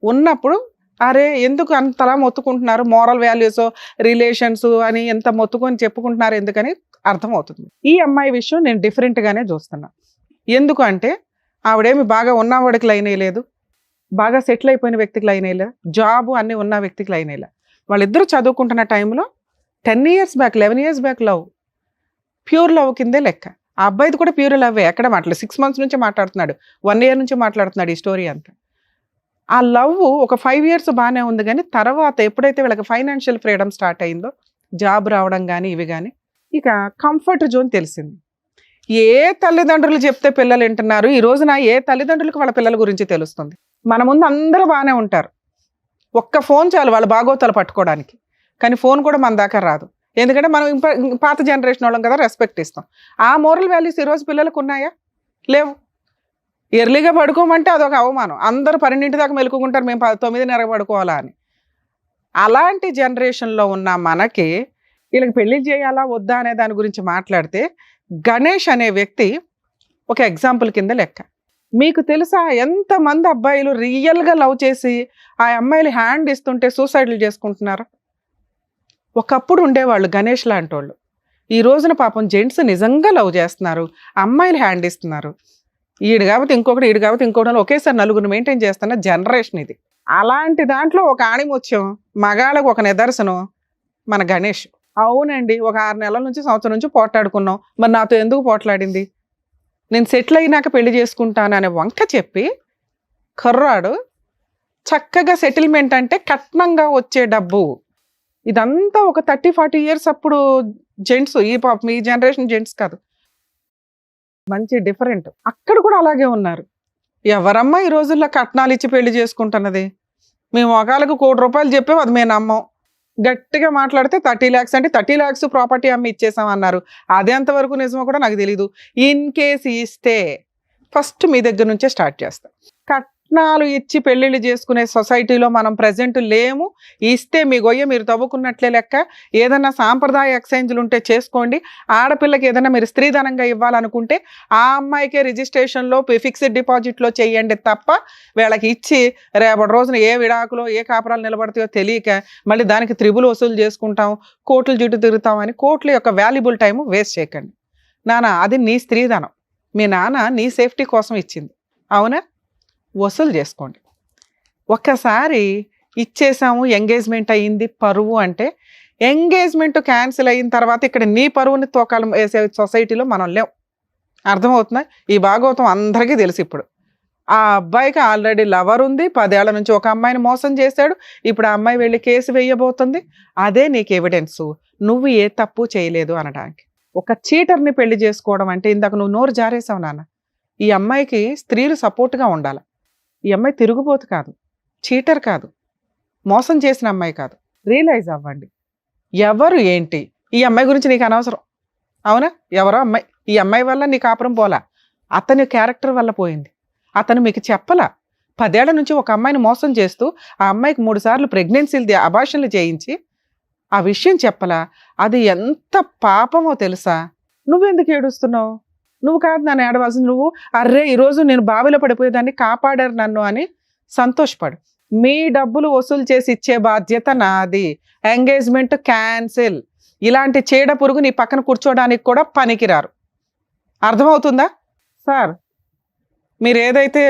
ఉన్నప్పుడు అరే ఎందుకు అంతలా మొత్తుకుంటున్నారు? మోరల్ వాల్యూస్, రిలేషన్స్ అని ఎంత మొత్తుకొని చెప్పుకుంటున్నారు ఎందుకని అర్థమవుతుంది. ఈ అమ్మాయి విషయం నేను డిఫరెంట్గానే చూస్తున్నా. ఎందుకు అంటే ఆవిడేమి బాగా ఉన్నవాడికి లైన్ వేయలేదు, బాగా సెటిల్ అయిపోయిన వ్యక్తికి లైన్ వేయలే, జాబు అన్నీ ఉన్న వ్యక్తికి లైన్ వేయలే. వాళ్ళిద్దరూ చదువుకుంటున్న టైంలో 10 years back 11 years back love, pure love కిందే లెక్క. ఆ అబ్బాయిది కూడా ప్యూర్ లవ్వే. ఎక్కడ మాట్లాడు 6 months నుంచి మాట్లాడుతున్నాడు, 1 year నుంచి మాట్లాడుతున్నాడు. ఈ స్టోరీ అంతా ఆ లవ్ ఒక 5 years బాగానే ఉంది. కానీ తర్వాత ఎప్పుడైతే వీళ్ళకి ఫైనాన్షియల్ ఫ్రీడమ్ స్టార్ట్ అయిందో, జాబ్ రావడం కానీ ఇవి కానీ ఇక కంఫర్ట్ జోన్ తెలిసింది. ఏ తల్లిదండ్రులు చెప్తే పిల్లలు వింటున్నారు, ఈ రోజున ఏ తల్లిదండ్రులకు వాళ్ళ పిల్లల గురించి తెలుస్తుంది. మన ముందు అందరూ బాగానే ఉంటారు, ఒక్క ఫోన్ చాలు వాళ్ళ బాగోతాలు పట్టుకోవడానికి. కానీ ఫోన్ కూడా మన దాకా రాదు, ఎందుకంటే మనం పాత జనరేషన్ వాళ్ళం కదా, రెస్పెక్ట్ ఇస్తాం. ఆ మోరల్ వాల్యూస్ ఈరోజు పిల్లలకు ఉన్నాయా? లేవు. ఎర్లీగా పడుకోమంటే అదొక అవమానం. అందరూ 12 దాకా మెలుకుంటారు, మేము 9:30 పడుకోవాలా అని. అలాంటి జనరేషన్లో ఉన్న మనకి వీళ్ళకి పెళ్లి చేయాలా వద్దా అనే దాని గురించి మాట్లాడితే, గణేష్ అనే వ్యక్తి ఒక ఎగ్జాంపుల్ కింద లెక్క. మీకు తెలుసా ఎంతమంది అబ్బాయిలు రియల్గా లవ్ చేసి ఆ అమ్మాయిలు హ్యాండ్ ఇస్తుంటే సూసైడ్లు చేసుకుంటున్నారు? ఒకప్పుడు ఉండేవాళ్ళు గణేష్ లాంటి వాళ్ళు. ఈ రోజున పాపం జెంట్స్ నిజంగా లవ్ చేస్తున్నారు, అమ్మాయిలు హ్యాండ్ ఇస్తున్నారు. ఈడు కాబట్టి ఇంకొకటి, ఈడు కాబట్టి ఇంకొకటి, ఒకేసారి నలుగురు మెయింటైన్ చేస్తున్న జనరేషన్ ఇది. అలాంటి దాంట్లో ఒక ఆణిముత్యం, మగాళ్ళకు ఒక నిదర్శనం మన గణేష్. అవునండి, ఒక 6 నెలల నుంచి సంవత్సరం నుంచి పోట్లాడుకున్నాం, మరి నాతో ఎందుకు పోట్లాడింది, నేను సెటిల్ అయినాక పెళ్లి చేసుకుంటాను అనే వంక చెప్పి కర్రాడు చక్కగా సెటిల్మెంట్ అంటే కట్నంగా వచ్చే డబ్బు. ఇదంతా ఒక 30-40 ఇయర్స్ అప్పుడు జెంట్స్, ఈ జనరేషన్ జెంట్స్ కాదు, మంచి డిఫరెంట్. అక్కడ కూడా అలాగే ఉన్నారు. ఎవరమ్మా ఈ రోజుల్లో కట్నాలు ఇచ్చి పెళ్లి చేసుకుంటున్నది? మేము ఒకళ్ళకు ₹1,00,00,000 చెప్పాము, అది మేము నమ్మం. గట్టిగా మాట్లాడితే 30 lakhs అంటే 30 lakhs ప్రాపర్టీ అమ్మి ఇచ్చేసాం అన్నారు. అది ఎంతవరకు నిజమో కూడా నాకు తెలీదు. ఇన్ కేస్ ఇస్తే ఫస్ట్ మీ దగ్గర నుంచే స్టార్ట్ చేస్తాం. కట్నాలు ఇచ్చి పెళ్ళిళ్ళు చేసుకునే సొసైటీలో మనం ప్రజెంట్ లేము. ఇస్తే మీ గొయ్య మీరు తవ్వుకున్నట్లే లెక్క. ఏదన్నా సాంప్రదాయ ఎక్స్చేంజ్లు ఉంటే చేసుకోండి. ఆడపిల్లకి ఏదైనా మీరు స్త్రీధనంగా ఇవ్వాలనుకుంటే ఆ అమ్మాయికే రిజిస్ట్రేషన్లో ఫిక్స్డ్ డిపాజిట్లో చేయండి తప్ప, వీళ్ళకి ఇచ్చి రేపటి రోజున ఏ విడాకులో ఏ కాపురాలు నిలబడతాయో తెలియక మళ్ళీ దానికి త్రిబుల్ వసూలు చేసుకుంటాం, కోర్టుల చుట్టూ తిరుగుతాం అని కోర్టుల యొక్క వాల్యుబుల్ టైం వేస్ట్ చేయకండి. నాన్న అది నీ స్త్రీధనం, మీ నాన్న నీ సేఫ్టీ కోసం ఇచ్చింది, అవునా? వసూలు చేసుకోండి. ఒక్కసారి ఇచ్చేసాము, ఎంగేజ్మెంట్ అయ్యింది, పరువు అంటే ఎంగేజ్మెంట్ క్యాన్సిల్ అయిన తర్వాత ఇక్కడ నీ పరువుని తోకాలు వేసే సొసైటీలో మనం లేవు. అర్థమవుతుందా? ఈ భాగవతం అందరికీ తెలుసు. ఇప్పుడు ఆ అబ్బాయికి ఆల్రెడీ లవర్ ఉంది, 10 ఏళ్ల నుంచి ఒక అమ్మాయిని మోసం చేశాడు. ఇప్పుడు ఆ అమ్మాయి వెళ్ళి కేసు వేయబోతుంది. అదే నీకు ఎవిడెన్సు, నువ్వు ఏ తప్పు చేయలేదు అనడానికి. ఒక చీటర్ని పెళ్లి చేసుకోవడం అంటే, ఇందాక నువ్వు నోరు జారేసావు నాన్న, ఈ అమ్మాయికి స్త్రీలు సపోర్ట్గా ఉండాలి. ఈ అమ్మాయి తిరుగుబోతు కాదు, చీటర్ కాదు, మోసం చేసిన అమ్మాయి కాదు. రియలైజ్ అవ్వండి ఎవరు ఏంటి. ఈ అమ్మాయి గురించి నీకు అనవసరం, అవునా? ఎవరో అమ్మాయి, ఈ అమ్మాయి వల్ల నీ కాపురం పోలా, అతని క్యారెక్టర్ వల్ల పోయింది. అతను మీకు చెప్పలా. 10 ఏళ్ల నుంచి ఒక అమ్మాయిని మోసం చేస్తూ ఆ అమ్మాయికి 3 సార్లు ప్రెగ్నెన్సీలు అబార్షన్లు చేయించి ఆ విషయం చెప్పలా. అది ఎంత పాపమో తెలుసా? నువ్వెందుకు ఏడుస్తున్నావు? నువ్వు కాదు నన్ను ఏడవలసింది. నువ్వు అర్రే ఈరోజు నేను బావిలో పడిపోయేదాన్ని, కాపాడారు నన్ను అని సంతోషపడు. మీ డబ్బులు వసూలు చేసి ఇచ్చే బాధ్యత నాది. Engagement cancel. ఇలాంటి చీడ పురుగు నీ పక్కన కూర్చోడానికి కూడా పనికిరారు. అర్థమవుతుందా సార్? మీరు ఏదైతే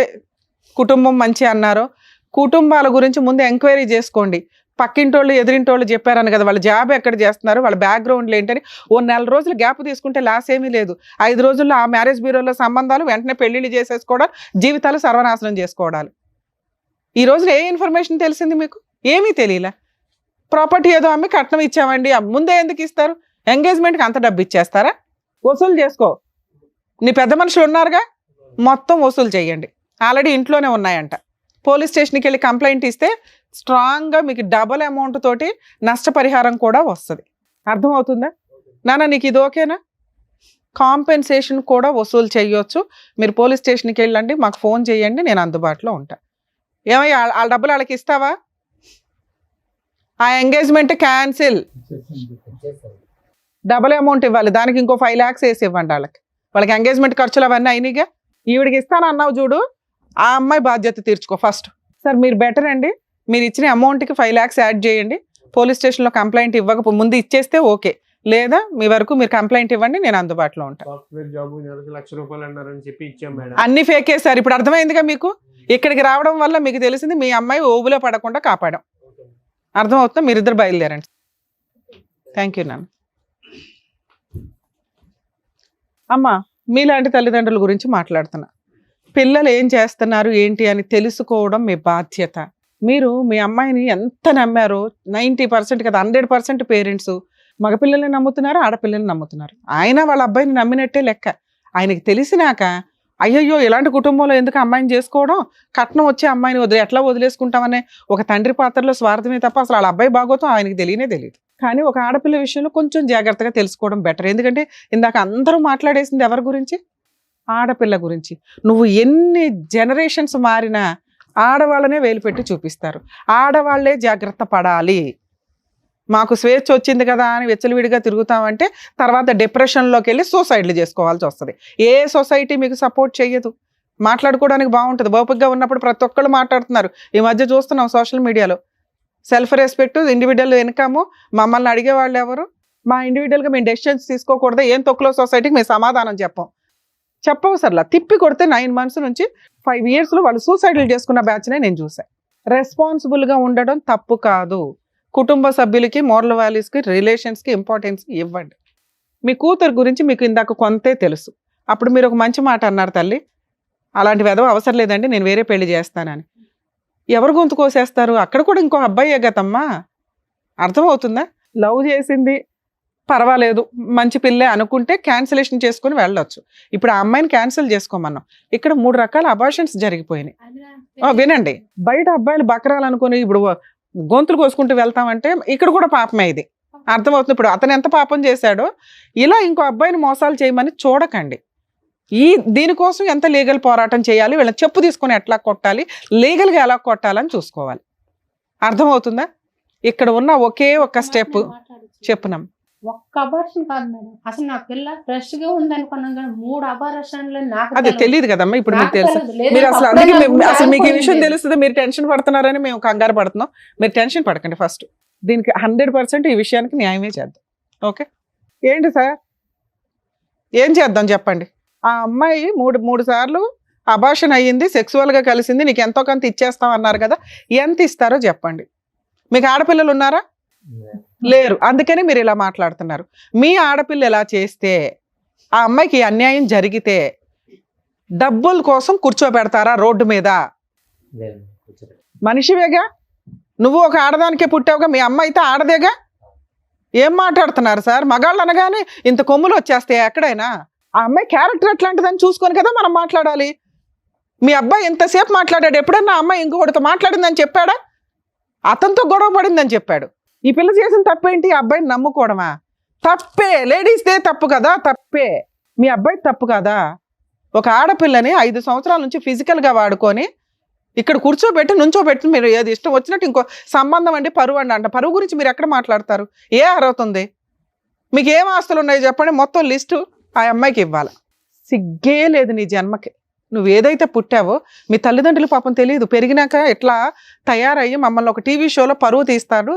కుటుంబం మంచి అన్నారో, కుటుంబాల గురించి ముందు ఎంక్వైరీ చేసుకోండి. పక్కింటోళ్ళు ఎదిరింటోళ్ళు చెప్పారని కదా, వాళ్ళ జాబ్ ఎక్కడ చేస్తున్నారు, వాళ్ళ బ్యాక్గ్రౌండ్లు ఏంటని ఓ 4 రోజులు గ్యాప్ తీసుకుంటే లాస్ ఏమీ లేదు. 5 రోజుల్లో ఆ మ్యారేజ్ బ్యూరోలో సంబంధాలు, వెంటనే పెళ్లిళ్ళు చేసేసుకోవడాలు, జీవితాలు సర్వనాశనం చేసుకోవడాలు. ఈ రోజున ఏ ఇన్ఫర్మేషన్ తెలిసింది మీకు? ఏమీ తెలియలే. ప్రాపర్టీ ఏదో అమ్మి కట్నం ఇచ్చామండి, ముందే ఎందుకు ఇస్తారు? ఎంగేజ్మెంట్కి అంత డబ్బు ఇచ్చేస్తారా? వసూలు చేసుకో. నీ పెద్ద మనుషులు ఉన్నారుగా, మొత్తం వసూలు చేయండి. ఆల్రెడీ ఇంట్లోనే ఉన్నాయంట. పోలీస్ స్టేషన్కి వెళ్ళి కంప్లైంట్ ఇస్తే స్ట్రాంగ్గా మీకు డబల్ అమౌంట్ తోటి నష్టపరిహారం కూడా వస్తుంది. అర్థమవుతుందా నాన్న? నీకు ఇది ఓకేనా? కాంపెన్సేషన్ కూడా వసూలు చేయొచ్చు. మీరు పోలీస్ స్టేషన్కి వెళ్ళండి, మాకు ఫోన్ చేయండి, నేను అందుబాటులో ఉంటా. ఏమయ్యా వాళ్ళ డబ్బులు వాళ్ళకి ఇస్తావా? ఆ ఎంగేజ్మెంట్ క్యాన్సిల్, డబల్ అమౌంట్ ఇవ్వాలి, దానికి ఇంకో 5 lakhs వేసి ఇవ్వండి వాళ్ళకి. వాళ్ళకి ఎంగేజ్మెంట్ ఖర్చులు అవన్నీ అయినాయిగా. ఈవిడికి ఇస్తాను అన్నావు చూడు, ఆ అమ్మాయి బాధ్యత తీర్చుకో ఫస్ట్. సార్ మీరు బెటర్ అండి, మీరు ఇచ్చిన అమౌంట్కి 5 lakhs యాడ్ చేయండి. పోలీస్ స్టేషన్లో కంప్లైంట్ ఇవ్వక ముందు ఇచ్చేస్తే ఓకే, లేదా మీ వరకు మీరు కంప్లైంట్ ఇవ్వండి, నేను అందుబాటులో ఉంటాను. సాఫ్ట్వేర్ జాబ్ ₹1,00,000 అన్నారని చెప్పి ఇచ్చాం మేడం. అన్ని ఫేకే సార్. ఇప్పుడు అర్థమైందిగా మీకు. ఇక్కడికి రావడం వల్ల మీకు తెలిసింది మీ అమ్మాయి ఓబులో పడకుండా కాపాడాం. అర్థమవుతుందా? మీరిద్దరు బయలుదేరండి. థ్యాంక్ యూ నాన్న. అమ్మా, మీలాంటి తల్లిదండ్రుల గురించి మాట్లాడుతున్నా. పిల్లలు ఏం చేస్తున్నారు ఏంటి అని తెలుసుకోవడం మీ బాధ్యత. మీరు మీ అమ్మాయిని ఎంత నమ్మారో, 90% కదా 100% పేరెంట్స్ మగపిల్లల్ని నమ్ముతున్నారు, ఆడపిల్లల్ని నమ్ముతున్నారు. ఆయన వాళ్ళ అబ్బాయిని నమ్మినట్టే లెక్క. ఆయనకి తెలిసినాక అయ్యయ్యో ఇలాంటి కుటుంబంలో ఎందుకు అమ్మాయిని చేసుకోవడం, కట్నం వచ్చే అమ్మాయిని ఎట్లా వదిలేసుకుంటామనే ఒక తండ్రి పాత్రలో స్వార్థమే తప్ప అసలు వాళ్ళ అబ్బాయి బాగోతం ఆయనకి తెలియదు. కానీ ఒక ఆడపిల్ల విషయంలో కొంచెం జాగ్రత్తగా తెలుసుకోవడం బెటర్. ఎందుకంటే ఇందాక అందరూ మాట్లాడేసింది ఎవరి గురించి? ఆడపిల్ల గురించి. నువ్వు ఎన్ని జనరేషన్స్ మారినా ఆడవాళ్ళనే వేలు పెట్టి చూపిస్తారు. ఆడవాళ్లే జాగ్రత్త పడాలి. మాకు స్వేచ్ఛ వచ్చింది కదా అని వెచ్చలవిడిగా తిరుగుతామంటే తర్వాత డిప్రెషన్లోకి వెళ్ళి సూసైడ్లు చేసుకోవాల్సి వస్తుంది. ఏ సొసైటీ మీకు సపోర్ట్ చేయదు. మాట్లాడుకోవడానికి బాగుంటుంది. ఓపికగా ఉన్నప్పుడు ప్రతి ఒక్కళ్ళు మాట్లాడుతున్నారు. ఈ మధ్య చూస్తున్నాం సోషల్ మీడియాలో సెల్ఫ్ రెస్పెక్ట్, ఇండివిజువల్ ఇన్కమ్. మమ్మల్ని అడిగేవాళ్ళు ఎవరు? మా ఇండివిజువల్గా మేము డెసిషన్స్ తీసుకోకూడదు, ఏం తొక్కులో సొసైటీకి మేము సమాధానం చెప్పవసరలా. తిప్పి కొడితే 9 months నుంచి 5 yearsలో వాళ్ళు సూసైడ్లు చేసుకున్న బ్యాచ్నే నేను చూసాను. రెస్పాన్సిబుల్గా ఉండడం తప్పు కాదు. కుటుంబ సభ్యులకి, మోరల్ వాల్యూస్కి, రిలేషన్స్కి ఇంపార్టెన్స్ ఇవ్వండి. మీ కూతురు గురించి మీకు ఇందాక కొంతే తెలుసు. అప్పుడు మీరు ఒక మంచి మాట అన్నారు, తల్లి అలాంటి వెధవ అవసరం లేదండి, నేను వేరే పెళ్లి చేస్తానని. ఎవరు గొంతు కోసేస్తారు? అక్కడ కూడా ఇంకో అబ్బాయి గతమ్మా. అర్థమవుతుందా? లవ్ చేసింది పర్వాలేదు, మంచి పిల్లే అనుకుంటే క్యాన్సిలేషన్ చేసుకుని వెళ్ళొచ్చు. ఇప్పుడు ఆ అమ్మాయిని క్యాన్సిల్ చేసుకోమన్నాం. ఇక్కడ 3 రకాల అబార్షన్స్ జరిగిపోయినాయి. వినండి, బయట అబ్బాయిలు బకరాలనుకుని ఇప్పుడు గొంతులు కోసుకుంటూ వెళ్తామంటే ఇక్కడ కూడా పాపమే. ఇది అర్థమవుతుంది. ఇప్పుడు అతను ఎంత పాపం చేశాడో ఇలా ఇంకో అబ్బాయిని మోసాలు చేయమని చూడకండి. దీనికోసం ఎంత లీగల్ పోరాటం చేయాలి, వీళ్ళని చెప్పు తీసుకొని ఎట్లా కొట్టాలి, లీగల్గా ఎలా కొట్టాలని చూసుకోవాలి. అర్థమవుతుందా? ఇక్కడ ఉన్న ఒకే ఒక్క స్టెప్ చెప్పున్నాం. ఒక్క అబార్షన్ కాదు మేడం, అసలు నా పిల్ల ఫ్రెష్ గా ఉంది అనుకున్నాం కానీ 3 అబార్షన్లు నాకు అది తెలియదు కదమ్మా. ఇప్పుడు మీకు తెలుసు, మీరు అసలు అందుకే అసలు మీకు ఈ విషయం తెలుస్తుంది. మీరు టెన్షన్ పడుతున్నారని మేము కంగారు పడుతున్నాం. మీరు టెన్షన్ పడకండి. ఫస్ట్ దీనికి 100% ఈ విషయానికి న్యాయమే చేద్దాం. ఓకే, ఏంటి సార్ ఏం చేద్దాం చెప్పండి. ఆ అమ్మాయి 3 సార్లు అబార్షన్ అయ్యింది, సెక్సువల్గా కలిసింది, నీకు ఎంతో కొంత ఇచ్చేస్తాం అన్నారు కదా, ఎంత ఇస్తారో చెప్పండి. మీకు ఆడపిల్లలు ఉన్నారా? లేరు. అందుకని మీరు ఇలా మాట్లాడుతున్నారు. మీ ఆడపిల్ల ఎలా చేస్తే, ఆ అమ్మాయికి అన్యాయం జరిగితే డబ్బుల కోసం కూర్చోబెడతారా రోడ్డు మీద? మనిషివేగా నువ్వు, ఒక ఆడదానికే పుట్టావుగా. మీ అమ్మ అయితే ఆడదేగా. ఏం మాట్లాడుతున్నారు సార్? మగాళ్ళు అనగానే ఇంత కొమ్ములు వచ్చేస్తాయి ఎక్కడైనా. ఆ అమ్మాయి క్యారెక్టర్ ఎట్లాంటిదని చూసుకొని కదా మనం మాట్లాడాలి. మీ అబ్బాయి ఎంతసేపు మాట్లాడాడు? ఎప్పుడన్నా అమ్మాయి ఇంకొకటితో మాట్లాడిందని చెప్పాడా? అతనితో గొడవ పడిందని చెప్పాడు. ఈ పిల్ల చేసిన తప్పేంటి? అబ్బాయిని నమ్ముకోవడమా? తప్పే. లేడీస్దే తప్పు కదా, తప్పే. మీ అబ్బాయి తప్పు కదా. ఒక ఆడపిల్లని 5 సంవత్సరాల నుంచి ఫిజికల్గా వాడుకొని ఇక్కడ కూర్చోబెట్టి నుంచోబెట్టి మీరు ఏది ఇష్టం వచ్చినట్టు ఇంకో సంబంధం అండి, పరువు అంట. పరువు గురించి మీరు ఎక్కడ మాట్లాడతారు? ఏ అర్హత? మీకు ఏం ఆస్తులు ఉన్నాయో చెప్పండి, మొత్తం లిస్టు ఆ అమ్మాయికి ఇవ్వాలి. సిగ్గే లేదు నీ జన్మకి. నువ్వు ఏదైతే పుట్టావో మీ తల్లిదండ్రులు పాపం తెలియదు, పెరిగినాక ఎట్లా తయారయ్యి మమ్మల్ని ఒక టీవీ షోలో పరువు తీస్తాడు,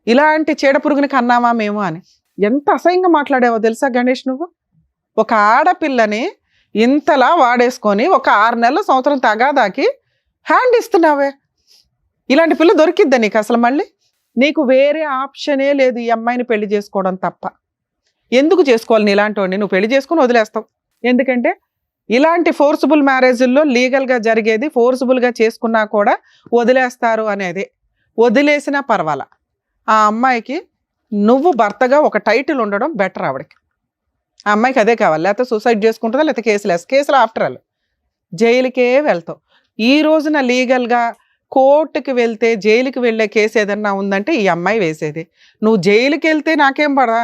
ఇలాంటి చీడ పురుగుని కన్నామా మేము అని. ఎంత అసహ్యంగా మాట్లాడావో తెలుసా గణేష్ నువ్వు? ఒక ఆడపిల్లని ఇంతలా వాడేసుకొని ఒక 6 నెలల సంవత్సరం తగాదాకి హ్యాండ్ ఇస్తున్నావే. ఇలాంటి పిల్ల దొరికిద్దా నీకు అసలు? మళ్ళీ నీకు వేరే ఆప్షనే లేదు ఈ అమ్మాయిని పెళ్లి చేసుకోవడం తప్ప. ఎందుకు చేసుకోవాలి? నీ ఇలాంటి వాడిని నువ్వు పెళ్లి చేసుకుని వదిలేస్తావు. ఎందుకంటే ఇలాంటి ఫోర్సిబుల్ మ్యారేజ్ల్లో లీగల్గా జరిగేది, ఫోర్సిబుల్గా చేసుకున్నా కూడా వదిలేస్తారు అనేది. వదిలేసినా పర్వాలా, ఆ అమ్మాయికి నువ్వు భర్తగా ఒక టైటిల్ ఉండడం బెటర్. ఆవిడకి, ఆ అమ్మాయికి అదే కావాలి. లేకపోతే సూసైడ్ చేసుకుంటుందా, లేకపోతే కేసులు ఆఫ్టర్ ఆల్ జైలుకే వెళ్తావు. ఈ రోజున లీగల్గా కోర్టుకి వెళ్తే జైలుకి వెళ్ళే కేసు ఏదన్నా ఉందంటే ఈ అమ్మాయి వేసేది. నువ్వు జైలుకి వెళ్తే నాకేం పడా,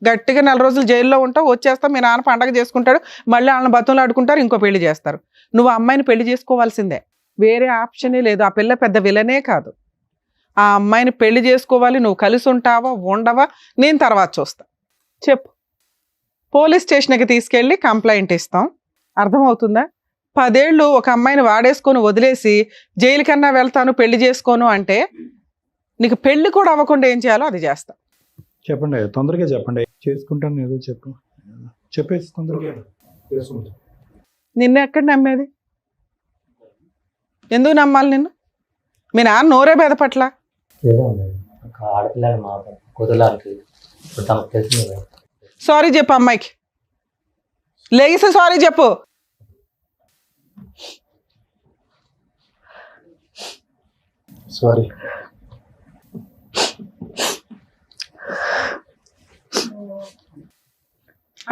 గట్టిగా 4 రోజులు జైల్లో ఉంటావు, వచ్చేస్తావు, మీ నాన్న పండగ చేసుకుంటాడు, మళ్ళీ వాళ్ళని బతులు ఆడుకుంటారు, ఇంకో పెళ్లి చేస్తారు. నువ్వు అమ్మాయిని పెళ్లి చేసుకోవాల్సిందే, వేరే ఆప్షనే లేదు. ఆ పిల్ల పెద్ద విలనే కాదు. ఆ అమ్మాయిని పెళ్లి చేసుకోవాలి. నువ్వు కలిసి ఉంటావా ఉండవా నేను తర్వాత చూస్తా. చెప్పు, పోలీస్ స్టేషన్కి తీసుకెళ్ళి కంప్లైంట్ ఇస్తాం. అర్థమవుతుందా? 10 ఏళ్ళు ఒక అమ్మాయిని వాడేసుకొని వదిలేసి జైలు కన్నా వెళ్తాను, పెళ్లి చేసుకోను అంటే నీకు పెళ్లి కూడా అవ్వకుండా ఏం చేయాలో అది చేస్తా. చెప్పండి, తొందరగా చెప్పండి. చేసుకుంటాను ఏదో చెప్పేసి తొందరగా. నిన్ను ఎక్కడ నమ్మేది? ఎందుకు నమ్మాలి నిన్ను? మీ నాన్న నోరే బెదపట్ల. సారీ చెప్పు అమ్మాయికి, లేసి సారీ చెప్పు. సారీ.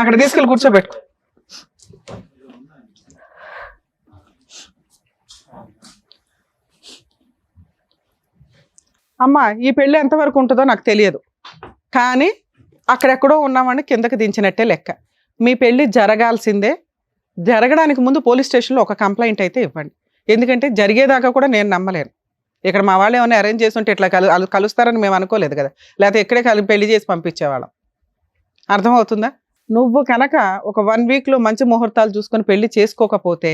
అక్కడ తీసుకెళ్ళి కూర్చోబెట్టుకో. అమ్మా, ఈ పెళ్ళి ఎంతవరకు ఉంటుందో నాకు తెలియదు, కానీ అక్కడెక్కడో ఉన్నామని కిందకి దించినట్టే లెక్క. మీ పెళ్ళి జరగాల్సిందే. జరగడానికి ముందు పోలీస్ స్టేషన్లో ఒక కంప్లైంట్ అయితే ఇవ్వండి. ఎందుకంటే జరిగేదాకా కూడా నేను నమ్మలేను. ఇక్కడ మా వాళ్ళు ఏమైనా అరేంజ్ చేసి ఉంటే ఇట్లా కలుస్తారని మేము అనుకోలేదు కదా, లేకపోతే ఇక్కడే పెళ్లి చేసి పంపించేవాళ్ళం. అర్థమవుతుందా? నువ్వు కనుక ఒక 1 వీక్లో మంచి ముహూర్తాలు చూసుకొని పెళ్లి చేసుకోకపోతే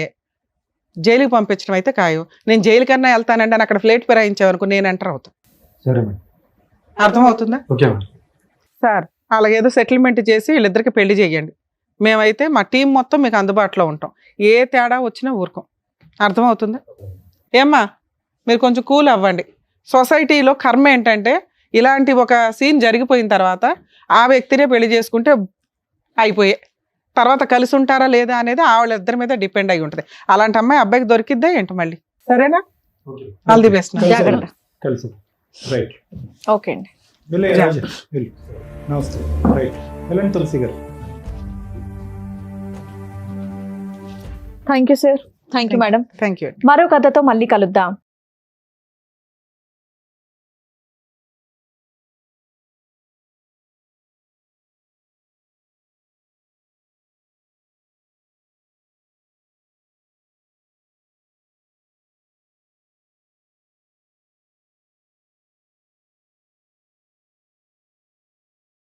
జైలుకి పంపించడం అయితే ఖాయం. నేను జైలు కన్నా వెళ్తానండి అని అక్కడ ఫ్లేట్ ఫిరాయించావనుకో, నేను ఎంటర్ అవుతాను. సరే మేడం. అర్థమవుతుందా? Okay madam. సార్, అలాగేదో సెటిల్మెంట్ చేసి వీళ్ళిద్దరికి పెళ్లి చేయండి. మేమైతే మా టీం మొత్తం మీకు అందుబాటులో ఉంటాం. ఏ తేడా వచ్చినా ఊరుకోం. అర్థమవుతుందా? ఏమ్మా, మీరు కొంచెం కూల్ అవ్వండి. సొసైటీలో కర్మ ఏంటంటే ఇలాంటి ఒక సీన్ జరిగిపోయిన తర్వాత ఆ వ్యక్తినే పెళ్లి చేసుకుంటే అయిపోయే, తర్వాత కలిసి ఉంటారా లేదా అనేది వాళ్ళిద్దరి మీద డిపెండ్ అయి ఉంటుంది. అలాంటి అమ్మాయి అబ్బాయికి దొరికిద్దా ఏంటి మళ్ళీ? సరేనా? All the best. జాగ్రత్త. కలిసి రైట్. ఓకే అండి. నమస్తే. రైట్, వెళ్ళండి తులసి గారు. Thank you sir. Thank you madam. Thank you. మరో కథతో మళ్ళీ కలుద్దాం.